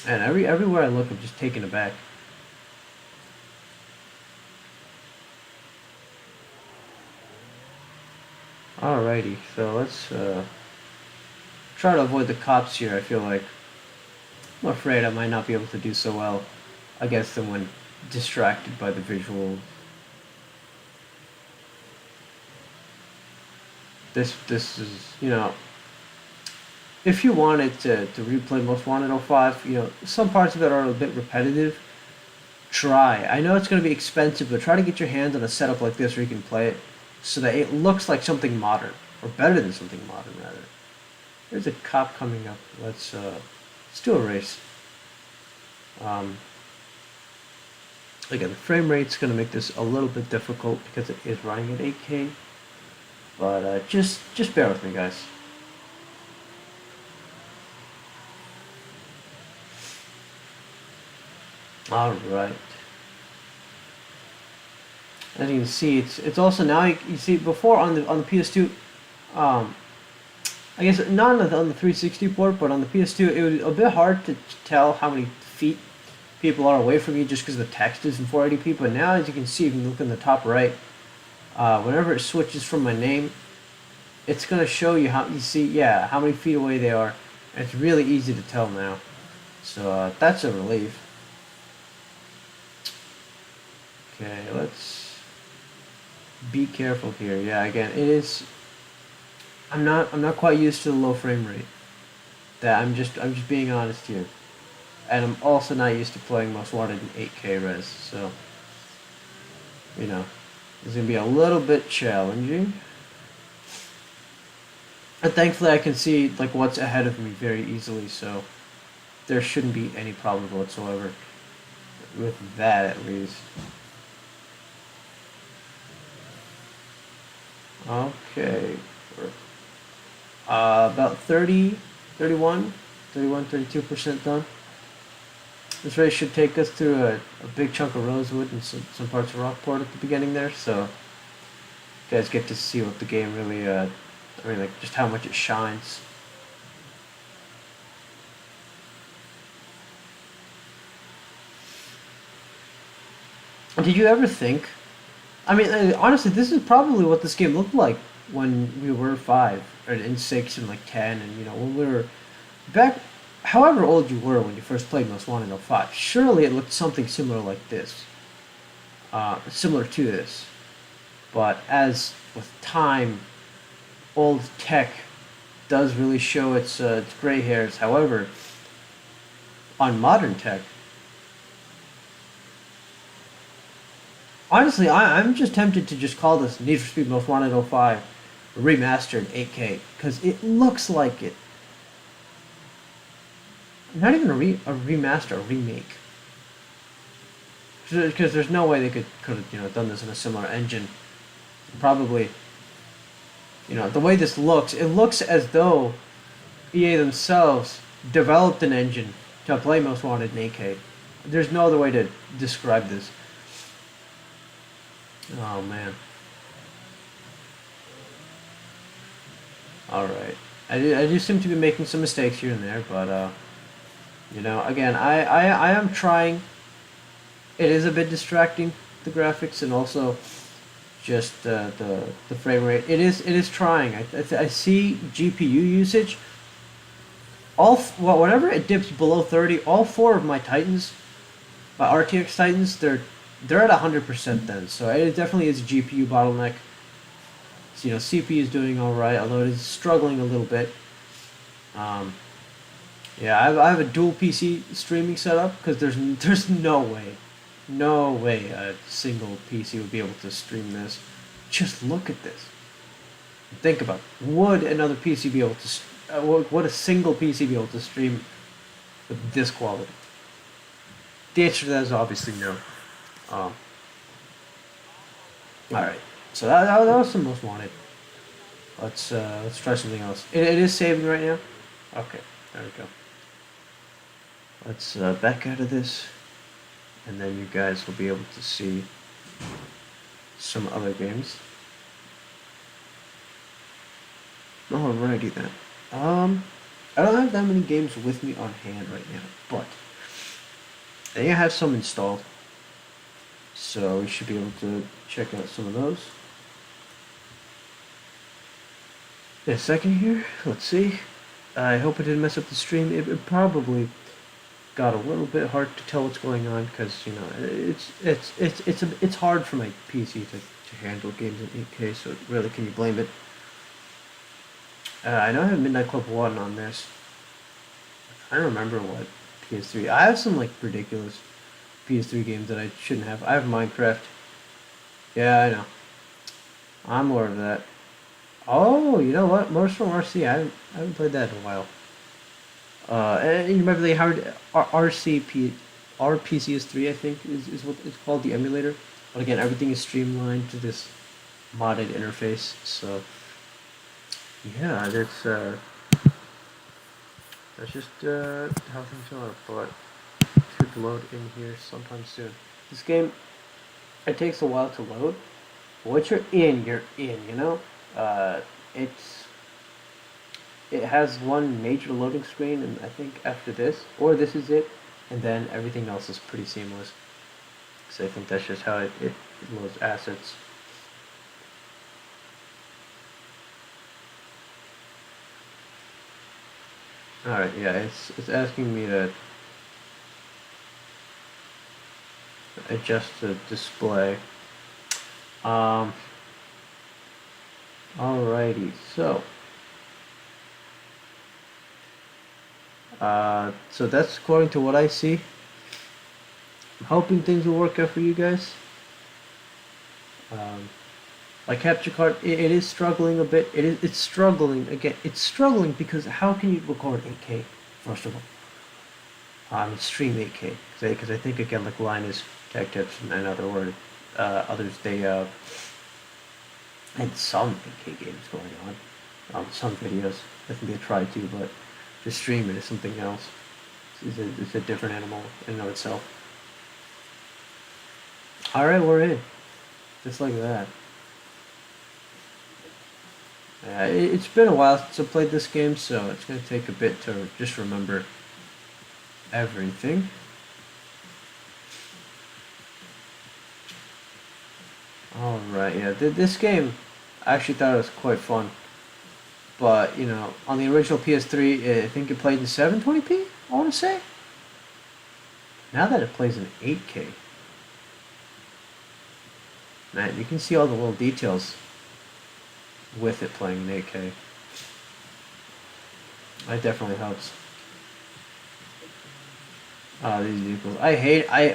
And everywhere I look, I'm just taken aback. Alrighty, so let's try to avoid the cops here. I feel like I'm afraid I might not be able to do so well against them when distracted by the visual. This is, if you wanted to replay Most Wanted 05, some parts of it are a bit repetitive. Try. I know it's going to be expensive, but try to get your hands on a setup like this where you can play it so that it looks like something modern, or better than something modern, rather. There's a cop coming up. Let's do a race. Um, Again, the frame rate's going to make this a little bit difficult because it is running at 8K, but just bear with me, guys. All right. As you can see, it's also now you see before on the PS2, um, I guess not on the 360 port, but on the PS2, it was a bit hard to tell how many feet people are away from you just because the text is in 480p. But now, as you can see, if you look in the top right, whenever it switches from my name, it's gonna show you how many feet away they are. And it's really easy to tell now, so that's a relief. Okay, let's be careful here. Yeah, again, it is. I'm not quite used to the low frame rate. I'm just being honest here, and I'm also not used to playing Most Wanted in 8K res. So, it's gonna be a little bit challenging. And thankfully, I can see like what's ahead of me very easily, so there shouldn't be any problems whatsoever with that, at least. Okay. About 30, 31, 32% done. This race should take us through a big chunk of Rosewood and some parts of Rockport at the beginning there, so you guys get to see what the game really, like just how much it shines. Did you ever think? I mean, honestly, this is probably what this game looked like when we were 5, or in 6, and like 10, and when we were back. However old you were when you first played Most Wanted 05, surely it looked something similar like this, similar to this. But as with time, old tech does really show its gray hairs. However, on modern tech, honestly, I'm just tempted to just call this Need for Speed Most Wanted 05 remastered 8K because it looks like it. Not even a remaster, a remake. Because there's no way they could have done this in a similar engine. Probably, the way this looks, it looks as though EA themselves developed an engine to play Most Wanted in 8K. There's no other way to describe this. Oh man. Alright. I do seem to be making some mistakes here and there, but again, I am trying. It is a bit distracting, the graphics, and also just the frame rate. It is trying. I see GPU usage. Whenever it dips below 30, all 4 of my Titans, my RTX Titans, they're at 100% then. So it definitely is a GPU bottleneck. So, CPU is doing all right, although it is struggling a little bit. Yeah, I have a dual PC streaming setup because there's no way a single PC would be able to stream this. Just look at this. Think about it. Would another PC be able to? Would a single PC be able to stream with this quality? The answer to that is obviously no. All right, so that was the Most Wanted. Let's try something else. It is saving right now. Okay, there we go. Let's back out of this, and then you guys will be able to see some other games. Alrighty then. I don't have that many games with me on hand right now, but I think I have some installed, so we should be able to check out some of those. In a second here, let's see. I hope it didn't mess up the stream. It probably got a little bit hard to tell what's going on because it's hard for my PC to handle games in 8K. So really, can you blame it? I know I have Midnight Club 1 on this. I don't remember what PS3. I have some like ridiculous PS3 games that I shouldn't have. I have Minecraft. Yeah, I know. I'm more of that. Oh, you know what? Motorsport RC. I haven't played that in a while. And you remember the Howard RCP RPCS 3, I think, is what it's called, the emulator. But again, everything is streamlined to this modded interface. So yeah, that's just how things are. But it should load in here sometime soon. This game, it takes a while to load. But once you're in, you're in. You know, it's it has one major loading screen, and I think after this, or this is it, and then everything else is pretty seamless. So I think that's just how it loads assets. Alright, yeah, it's asking me to adjust the display. Alrighty, so that's according to what I see. I'm hoping things will work out for you guys. My capture card, it is struggling a bit. It's struggling again. It's struggling because how can you record 8K first of all? Stream 8K because I think again like Linus Tech Tips and other word others they had some 8K games going on, some videos. I think they tried to, but to stream it is something else. It's a different animal in and of itself. All right, we're in, just like that. It's been a while since I played this game, so it's going to take a bit to just remember everything. Alright, yeah, this game, I actually thought it was quite fun. But, you know, on the original PS3, I think it played in 720p, I want to say. Now that it plays in 8K, man, you can see all the little details with it playing in 8K. That definitely helps. These vehicles.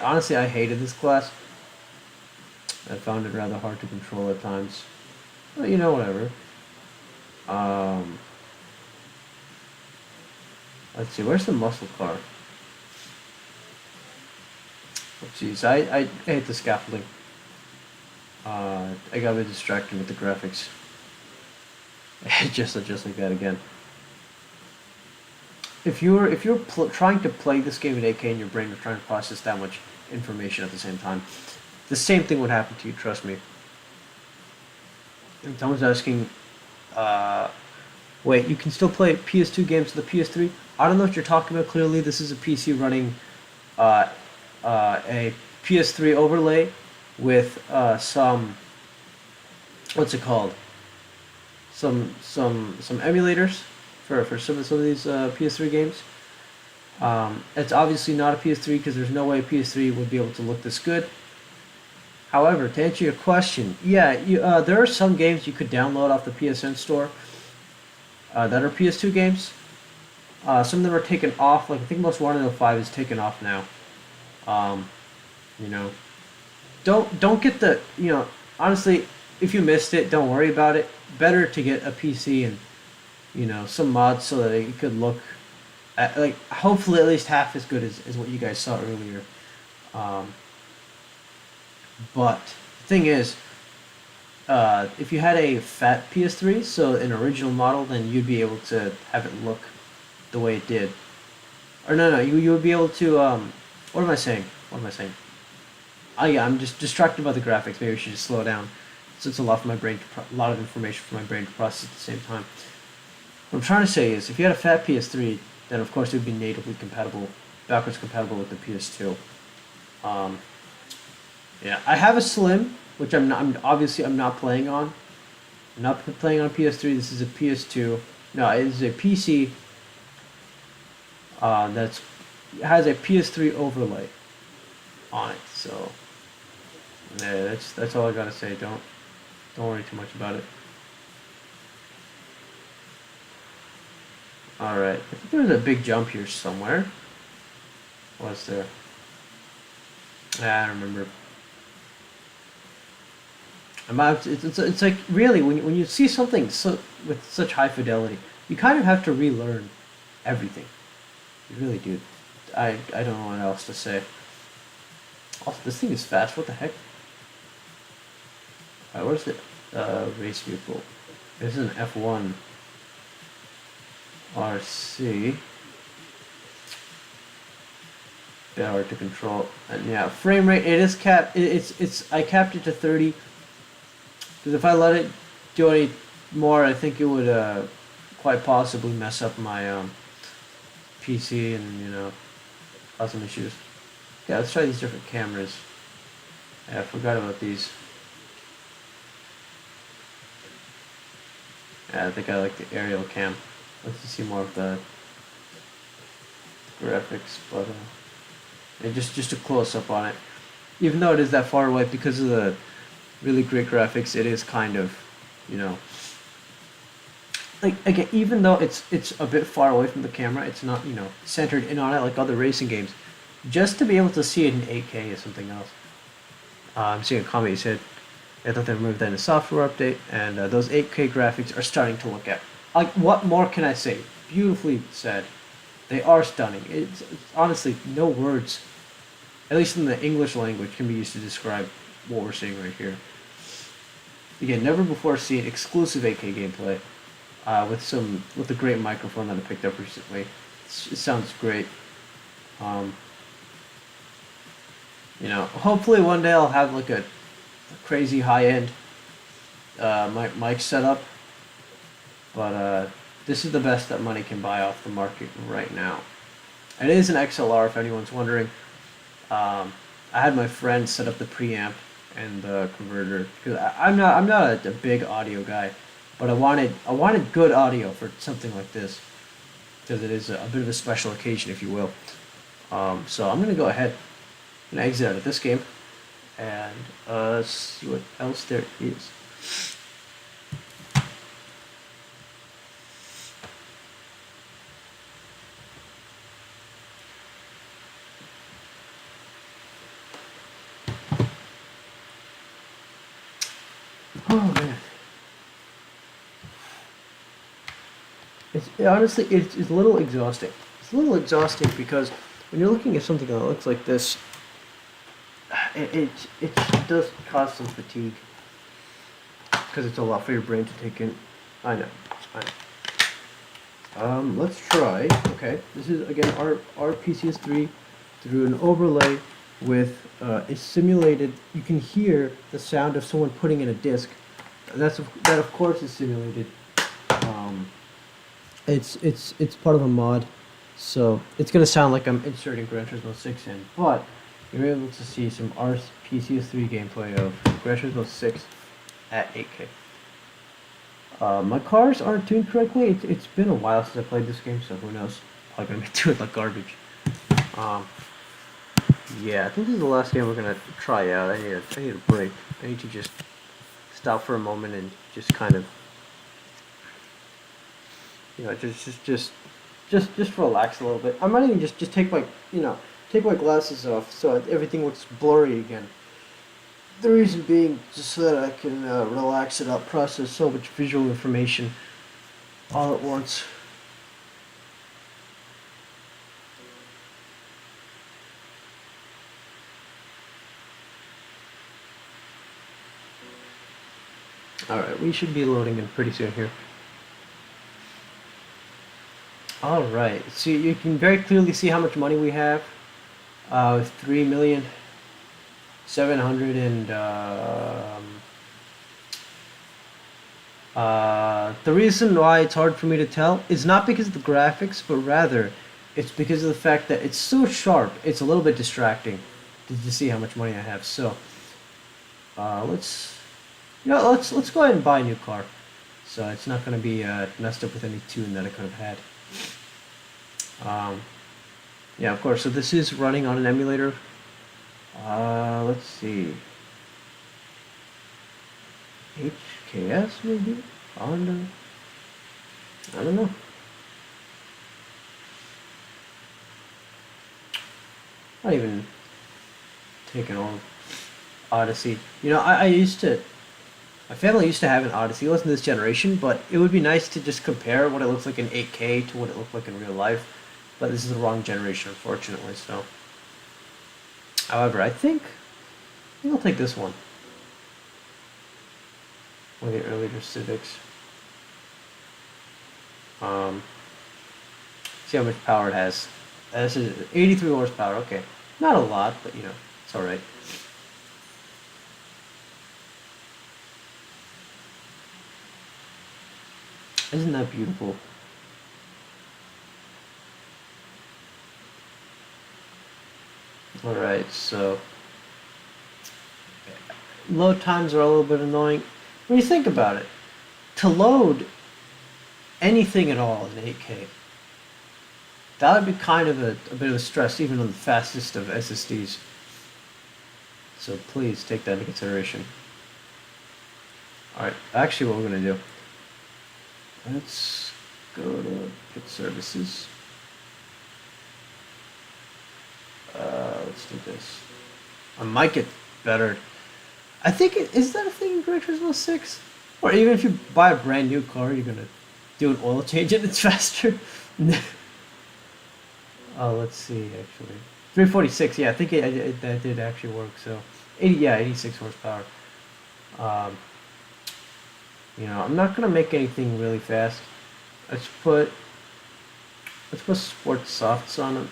Honestly, I hated this class. I found it rather hard to control at times. But, you know, whatever. Let's see, where's the muscle car? Oh, jeez, I hate the scaffolding. I got a bit distracted with the graphics. just like that again. If you're trying to play this game in 8K and your brain is trying to process that much information at the same time, the same thing would happen to you. Trust me. And someone's asking, wait, you can still play PS2 games to the PS3? I don't know what you're talking about. Clearly, this is a PC running a PS3 overlay with some, what's it called? Some emulators for some of these PS3 games. It's obviously not a PS3 because there's no way a PS3 would be able to look this good. However, to answer your question, yeah, there are some games you could download off the PSN store that are PS2 games. Some of them are taken off. Like I think Most Wanted 05 is taken off now. You know, don't get the honestly, if you missed it, don't worry about it. Better to get a PC and some mods so that it could look like hopefully at least half as good as what you guys saw earlier. But the thing is, if you had a fat PS3, so an original model, then you'd be able to have it look the way it did. Or no, you would be able to. What am I saying? What am I saying? Oh yeah, I'm just distracted by the graphics. Maybe I should just slow down. So it's a lot for my brain, a lot of information for my brain to process at the same time. What I'm trying to say is, if you had a fat PS3, then of course it would be natively compatible, backwards compatible with the PS2. Yeah, I have a Slim, which I'm not playing on. I'm not playing on PS3. This is a PS2. No, it is a PC. That's has a PS3 overlay on it. So yeah, that's all I gotta say. Don't worry too much about it. All right, I think there was a big jump here somewhere. Was there? I don't remember. It's like really when you see something so with such high fidelity, you kind of have to relearn everything. You really do. I don't know what else to say. Also, this thing is fast. What the heck? Alright, where's the race vehicle? This is an F1 RC. Bit hard to control. And yeah, frame rate. It is capped. It's. I capped it to 30. Because if I let it do any more, I think it would quite possibly mess up my PC and cause some issues. Yeah, let's try these different cameras. Yeah, I forgot about these. Yeah, I think I like the aerial cam. Let's see more of the graphics, but and just a close up on it. Even though it is that far away, because of the really great graphics, it is kind of, you know, like again, even though it's a bit far away from the camera, it's not centered in on it like other racing games. Just to be able to see it in 8K is something else. I'm seeing a comment. You said I thought they removed that in a software update, and those 8K graphics are starting to look at. Like, what more can I say? Beautifully said. They are stunning. It's honestly no words, at least in the English language, can be used to describe what we're seeing right here. Again, never before seen exclusive 8K gameplay with a great microphone that I picked up recently. It sounds great. Hopefully one day I'll have like a crazy high-end mic setup, but this is the best that money can buy off the market right now. It is an XLR, if anyone's wondering. I had my friend set up the preamp and the converter because I'm not a big audio guy, but I wanted good audio for something like this because it is a bit of a special occasion, if you will. So I'm gonna go ahead and exit out of this game and see what else there is. Oh man, it's a little exhausting. It's a little exhausting because when you're looking at something that looks like this, it does cause some fatigue because it's a lot for your brain to take in. I know. Let's try. Okay, this is again our PCS3 through an overlay with a simulated. You can hear the sound of someone putting in a disc. That of course is simulated. It's part of a mod, so it's gonna sound like I'm inserting Gran Turismo 6 in, but you're able to see some PCS3 gameplay of Gran Turismo 6 at 8K. My cars aren't tuned correctly. It's been a while since I played this game, so who knows? Probably gonna be doing like garbage. Yeah, I think this is the last game we're gonna try out. I need a break. I need to just stop for a moment and just kind of, just relax a little bit. I might even just take my glasses off so everything looks blurry again. The reason being just so that I can relax and not process so much visual information all at once. Alright, we should be loading in pretty soon here. Alright, so you can very clearly see how much money we have. 3,700,000 and the reason why it's hard for me to tell is not because of the graphics, but rather it's because of the fact that it's so sharp. It's a little bit distracting to see how much money I have. So let's go ahead and buy a new car, so it's not going to be messed up with any tune that I could have had. Yeah, of course. So this is running on an emulator. Let's see. HKS maybe? Honda? I don't know. Not even taking old Odyssey. You know, I used to. My family used to have an Odyssey. It wasn't this generation, but it would be nice to just compare what it looks like in 8K to what it looked like in real life. But this is the wrong generation, unfortunately. So, however, I think I'll take this one. One of the earlier Civics. Um, see how much power it has. This is 83 horsepower. Okay, not a lot, but you know, it's all right. Isn't that beautiful? All right, so load times are a little bit annoying. When you think about it, to load anything at all in 8K, that would be kind of a bit of a stress even on the fastest of SSDs. So please take that into consideration. Alright, actually what we're going to do, let's go to Pit Services. Let's do this. I might get better. I think, is that a thing in Gran Turismo 6? Or even if you buy a brand new car, you're going to do an oil change and it's faster? Oh, let's see, actually. 346, yeah, I think that did actually work, so. 86 horsepower. Um, you know, I'm not gonna make anything really fast. Let's put sports softs on it.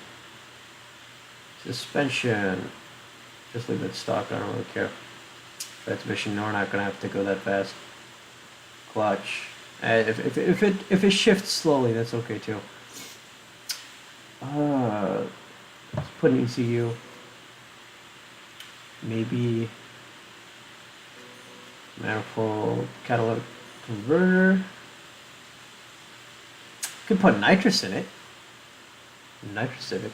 Suspension, just leave it stock. I don't really care. Transmission, no, we're not gonna have to go that fast. Clutch, if it shifts slowly, that's okay too. Let's put an ECU. Maybe manifold catalytic converter. Could put nitrous in it. Nitrous in it.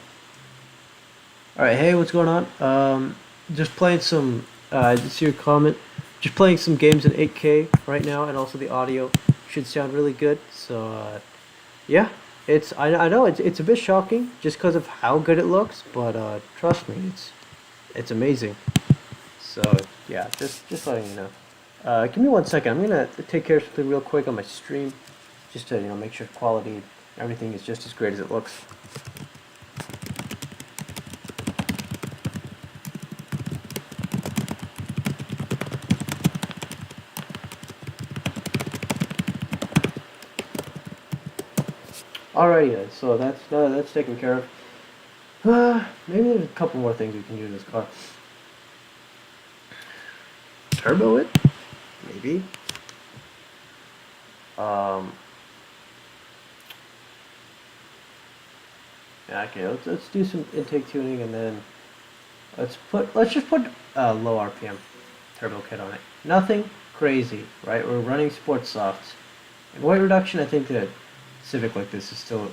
Alright, hey, what's going on? Just playing some, I did see your comment. Just playing some games in 8K right now, and also the audio should sound really good. So, yeah, I know it's a bit shocking just because of how good it looks, but trust me, it's amazing. So yeah, just letting you know. Give me 1 second. I'm gonna take care of something real quick on my stream, just to make sure quality, everything is just as great as it looks. Alrighty then. So that's taken care of. Maybe there's a couple more things we can do to this car. Turbo it, maybe. Yeah, okay. Let's do some intake tuning, and then let's just put low RPM turbo kit on it. Nothing crazy, right? We're running sports softs. And weight reduction, I think that Civic like this is still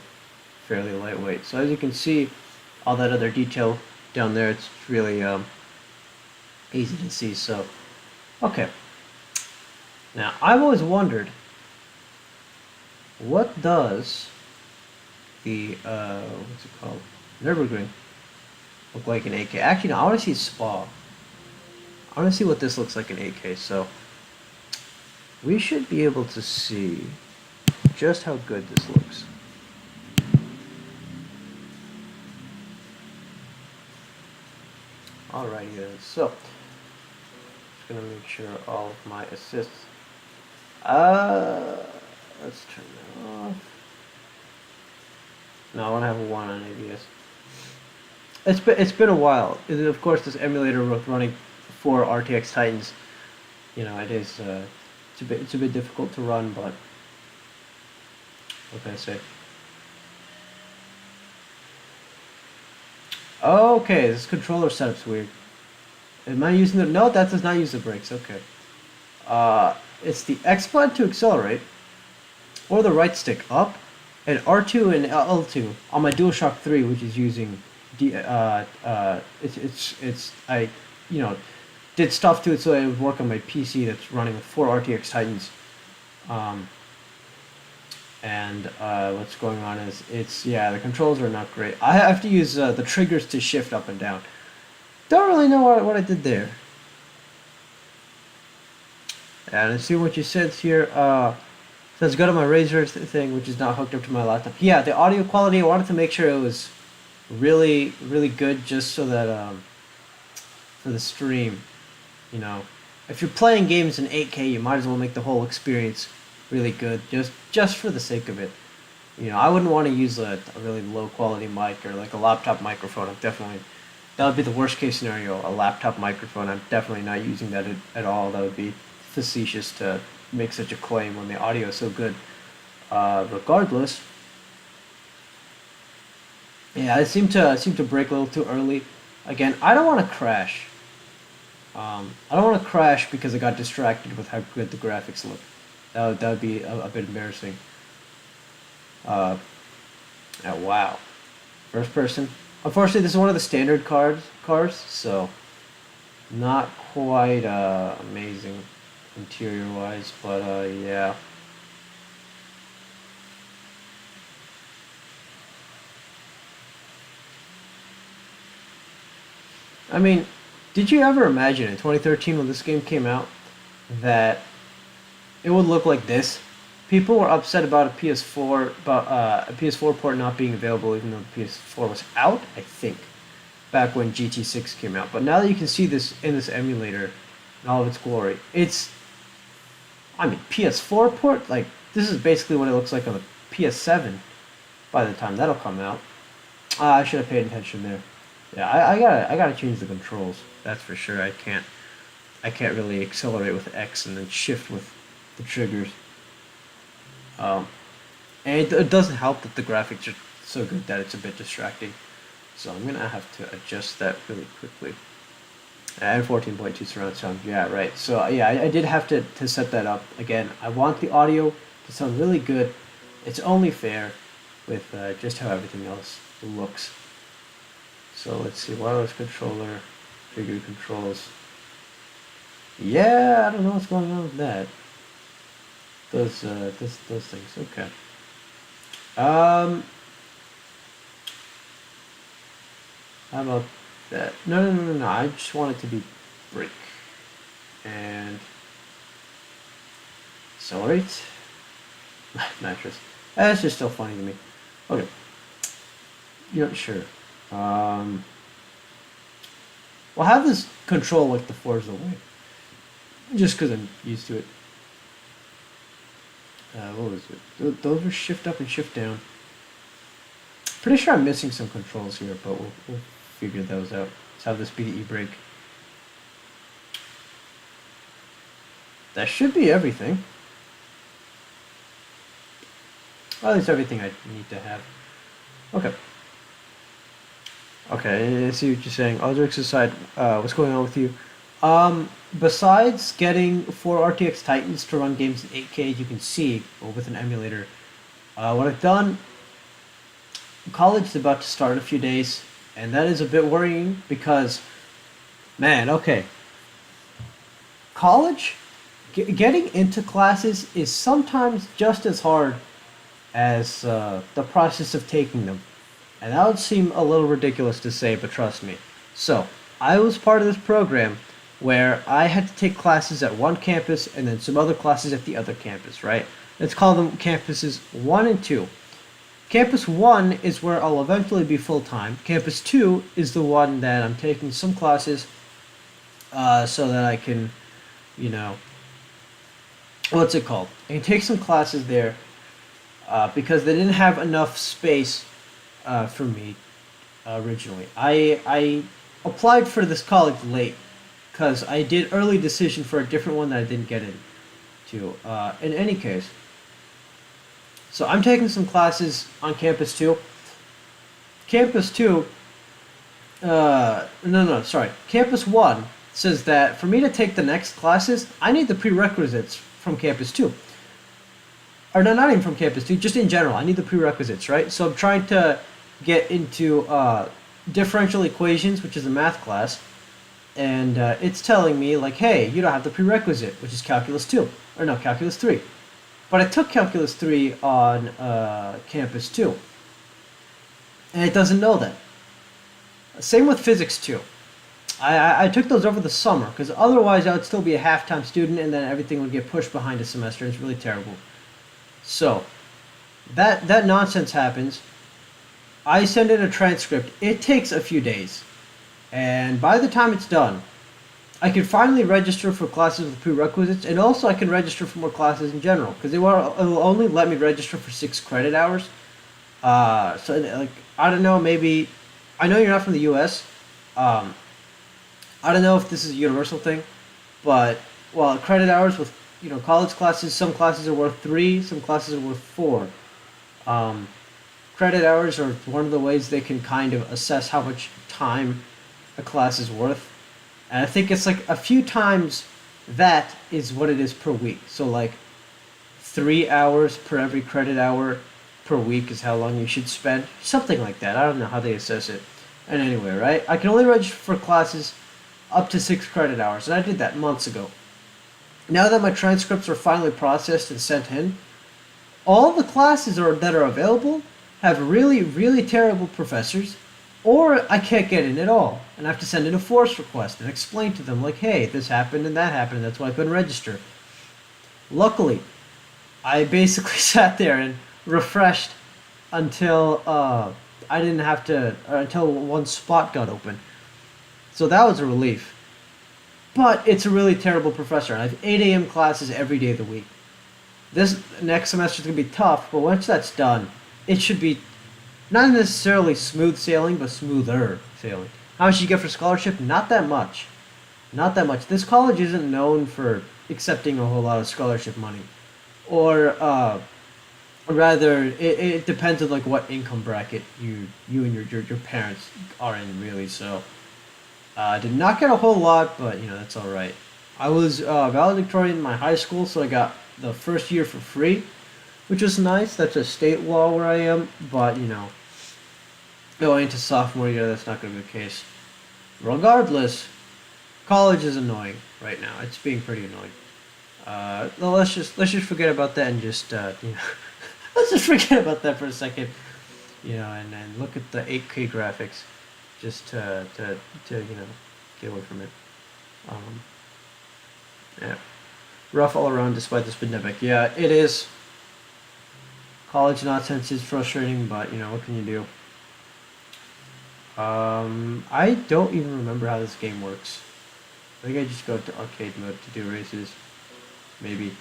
fairly lightweight. So as you can see, all that other detail down there, it's really easy to see. So, okay. Now, I've always wondered, what does the, what's it called? Nürburgring look like in 8K? Actually, no, I want to see Spa. I want to see what this looks like in 8K. So, we should be able to see just how good this looks. Alrighty then, so just gonna make sure all of my assists. Let's turn that off. No, I want to have a 1 on ABS. It's been a while. Of course, this emulator was running 4 RTX Titans. You know, it is it's a bit difficult to run, but what can I say? Okay, this controller setup's weird. Am I using the... No, that does not use the brakes. Okay. It's the X button to accelerate, or the right stick up, and R2 and L2 on my DualShock 3, which is using it's I, you know, did stuff to it so it would work on my PC that's running with 4 RTX Titans. Um, and what's going on is the controls are not great. I have to use the triggers to shift up and down. Don't really know what I did there. And let's see what you said here. Says go to my Razer thing, which is not hooked up to my laptop. Yeah, the audio quality. I wanted to make sure it was really, really good, just so that for the stream, you know, if you're playing games in 8K, you might as well make the whole experience really good, just for the sake of it. You know, I wouldn't want to use a really low quality mic or like a laptop microphone. That would be the worst case scenario. A laptop microphone. I'm definitely not using that at all. That would be facetious to make such a claim when the audio is so good. Regardless, yeah, I seem to break a little too early. Again, I don't want to crash. I don't want to crash because I got distracted with how good the graphics look. That would be a bit embarrassing. Wow, first person. Unfortunately, this is one of the standard cars, so not quite amazing interior wise, but yeah. I mean, did you ever imagine in 2013 when this game came out that it would look like this? People were upset about a PS4 port not being available, even though the PS4 was out. I think back when GT6 came out. But now that you can see this in this emulator in all of its glory, I mean, PS4 port, like, this is basically what it looks like on the PS7 by the time that'll come out. I should have paid attention there. Yeah, I gotta change the controls. That's for sure. I can't really accelerate with X and then shift with the triggers. Um, and it doesn't help that the graphics are so good that it's a bit distracting. So I'm gonna have to adjust that really quickly. And 14.2 surround sound. Yeah, right. So yeah, I did have to set that up. Again, I want the audio to sound really good. It's only fair with just how everything else looks. So let's see, wireless controller, figure controls. Yeah, I don't know what's going on with that. Those things. Okay. How about that? No. I just want it to be brick. And accelerate. Mattress. That's just still funny to me. Okay. Yeah, sure. We'll have this control like the Forza way. Just because I'm used to it. What was it? Those were shift up and shift down. Pretty sure I'm missing some controls here, but we'll figure those out. Let's have this be the e-brake. That should be everything. Well, at least everything I need to have. Okay. Okay, I see what you're saying. All jokes aside, what's going on with you? Besides getting 4 RTX Titans to run games in 8K, you can see, or with an emulator, what I've done, college is about to start in a few days, and that is a bit worrying because, man, okay, college, getting into classes is sometimes just as hard as the process of taking them. And that would seem a little ridiculous to say, but trust me. So, I was part of this program where I had to take classes at one campus and then some other classes at the other campus, right? Let's call them campuses 1 and 2. Campus 1 is where I'll eventually be full-time. Campus 2 is the one that I'm taking some classes so that I can, you know, what's it called? I can take some classes there because they didn't have enough space for me originally. I applied for this college late because I did early decision for a different one that I didn't get into. In any case, so I'm taking some classes on Campus 2. Campus 2, sorry. Campus 1 says that for me to take the next classes, I need the prerequisites from Campus 2. Or no, not even from Campus 2, just in general. I need the prerequisites, right? So I'm trying to get into differential equations, which is a math class, and it's telling me like, hey, you don't have the prerequisite, which is calculus 2, or no, calculus 3. But I took calculus 3 on campus 2, and it doesn't know that. Same with physics 2. I took those over the summer because otherwise I would still be a half-time student and then everything would get pushed behind a semester. It's really terrible. So that nonsense happens. I send in a transcript. It takes a few days, and by the time it's done, I can finally register for classes with prerequisites, and also I can register for more classes in general because it'll only let me register for 6 credit hours. So like I don't know, maybe I know you're not from the U.S. Um, I don't know if this is a universal thing, but well, credit hours with college classes, some classes are worth 3, some classes are worth 4. Um, Credit hours are one of the ways they can kind of assess how much time a class is worth, and I think it's like a few times that is what it is per week. So like 3 hours per every credit hour per week is how long you should spend, something like that. I don't know how they assess it. And anyway, right? I can only register for classes up to 6 credit hours, and I did that months ago. Now that my transcripts are finally processed and sent in, all the classes that are available have really, really terrible professors, or I can't get in at all, and I have to send in a force request and explain to them, like, hey, this happened and that happened, and that's why I couldn't register. Luckily, I basically sat there and refreshed until I didn't have to, until one spot got open. So that was a relief. But it's a really terrible professor, and I have 8 a.m. classes every day of the week. This next semester is going to be tough, but once that's done, it should be not necessarily smooth sailing, but smoother sailing. How much you get for scholarship? Not that much. Not that much. This college isn't known for accepting a whole lot of scholarship money. Or, rather, it depends on like what income bracket you and your parents are in, really. So, I did not get a whole lot, but that's all right. I was valedictorian in my high school, so I got the first year for free, which was nice. That's a state law where I am, but going into sophomore year, that's not going to be the case. Regardless, college is annoying right now. It's being pretty annoying. Well, let's just forget about that and just let's just forget about that for a second. And then look at the 8K graphics, just to get away from it. Um, yeah, rough all around despite this pandemic. Yeah, it is. College nonsense is frustrating, but what can you do? I don't even remember how this game works. I think I just go to arcade mode to do races. Maybe.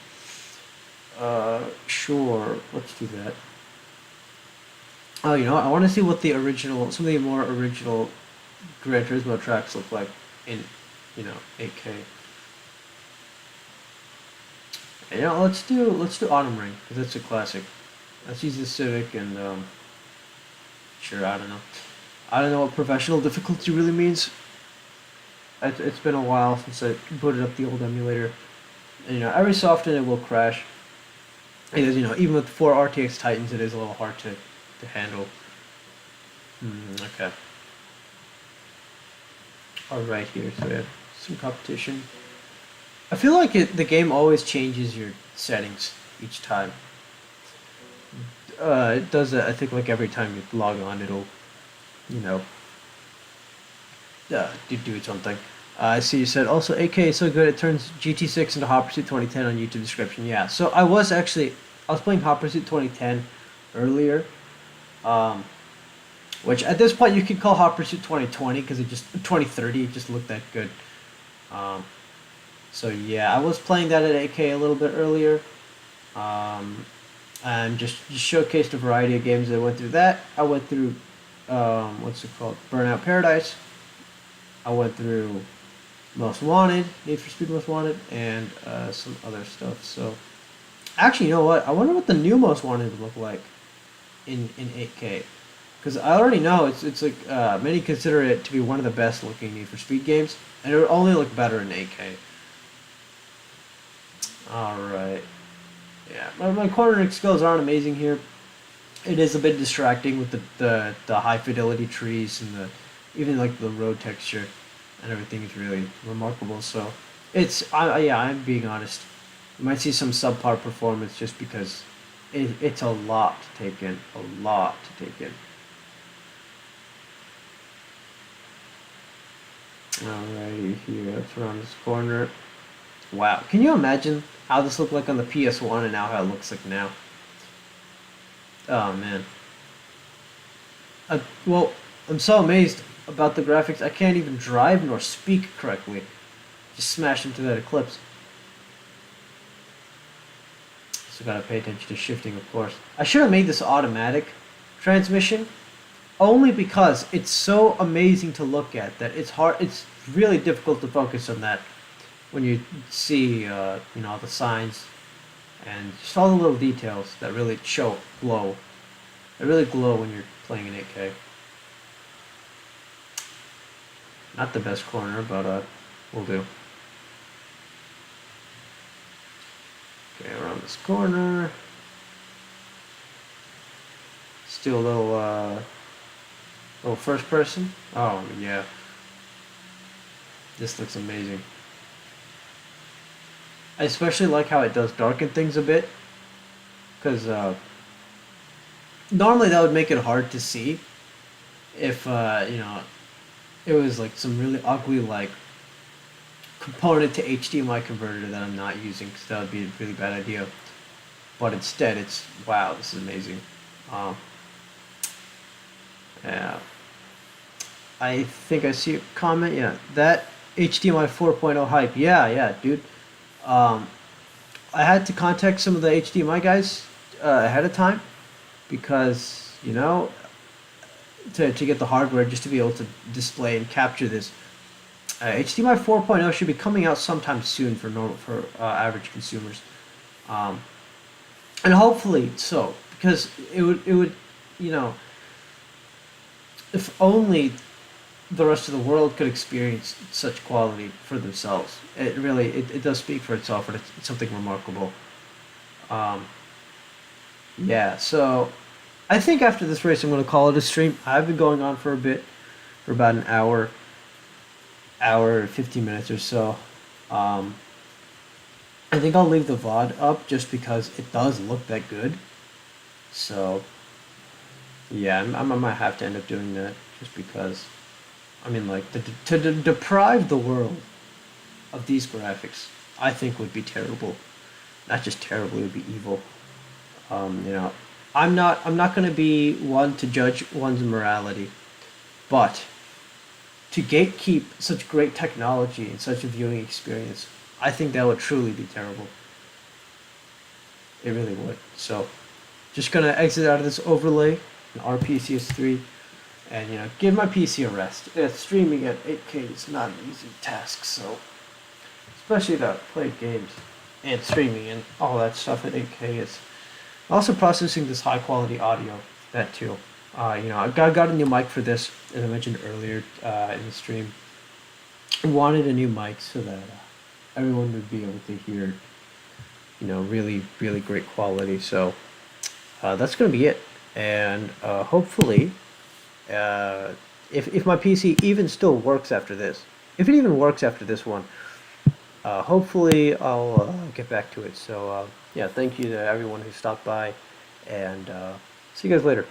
Sure. Let's do that. Oh, I want to see what some of the more original Gran Turismo tracks look like in, 8K. And, let's do Autumn Ring because that's a classic. Let's use the Civic and sure, I don't know. I don't know what professional difficulty really means. It's been a while since I booted up the old emulator. And, every so often it will crash. Because, even with 4 RTX Titans, it is a little hard to handle. Okay. Alright, here, so we have some competition. I feel like the game always changes your settings each time. It does that, I think, like every time you log on, it'll, do its own thing. I see you said also AK is so good it turns GT6 into Hot Pursuit 2010 on YouTube description. Yeah, so I was playing Hot Pursuit 2010 earlier, which at this point you could call Hot Pursuit 2020 because 2030 it just looked that good. So yeah, I was playing that at AK a little bit earlier, and just showcased a variety of games. I went through that. I went through what's it called, Burnout Paradise. I went through Most Wanted, Need for Speed Most Wanted, and some other stuff. So, actually, you know what? I wonder what the new Most Wanted would look like in 8K. Because I already know it's like many consider it to be one of the best looking Need for Speed games, and it would only look better in 8K. All right. Yeah, my cornering skills aren't amazing here. It is a bit distracting with the high fidelity trees and even like the road texture and everything is really remarkable. So yeah, I'm being honest. You might see some subpar performance just because it's a lot to take in, a lot to take in. Alrighty, here, let's around this corner. Wow, can you imagine how this looked like on the PS1 and now how it looks like now? Oh man. Well, I'm so amazed about the graphics. I can't even drive nor speak correctly. Just smash into that eclipse. So gotta pay attention to shifting, of course. I should have made this automatic transmission, only because it's so amazing to look at that it's hard. It's really difficult to focus on that when you see, all the signs and just all the little details that really show glow. They really glow when you're playing in 8K. Not the best corner, but will do. Okay, around this corner. Still a little first person. Oh yeah, this looks amazing. I especially like how it does darken things a bit, because normally that would make it hard to see if it was like some really ugly like component to HDMI converter that I'm not using, because that would be a really bad idea. But instead, it's wow, this is amazing. Um, yeah, I think I see a comment. Yeah, that HDMI 4.0 hype. Yeah, yeah, dude. Um, I had to contact some of the HDMI guys ahead of time because to get the hardware just to be able to display and capture this. HDMI 4.0 should be coming out sometime soon for average consumers, um, and hopefully so, because it would you know if only the rest of the world could experience such quality for themselves. It really it does speak for itself, and it's something remarkable. Um, yeah, so I think after this race, I'm going to call it a stream. I've been going on for a bit, for about an hour 15 minutes or so. Um, I think I'll leave the VOD up just because it does look that good. So yeah, I might have to end up doing that just because. I mean, like to deprive the world of these graphics, I think would be terrible. Not just terrible, it would be evil. You know, I'm not going to be one to judge one's morality, but to gatekeep such great technology and such a viewing experience, I think that would truly be terrible. It really would. So, just gonna exit out of this overlay in RPCS3 and give my PC a rest. Streaming at 8K is not an easy task, so especially to play games and streaming and all that stuff at 8K is also processing this high quality audio. That too. I got a new mic for this, as I mentioned earlier in the stream. I wanted a new mic so that everyone would be able to hear, really, really great quality. So that's going to be it. And hopefully, if my PC even still works after this, if it even works after this one, hopefully I'll get back to it. So yeah, thank you to everyone who stopped by, and see you guys later.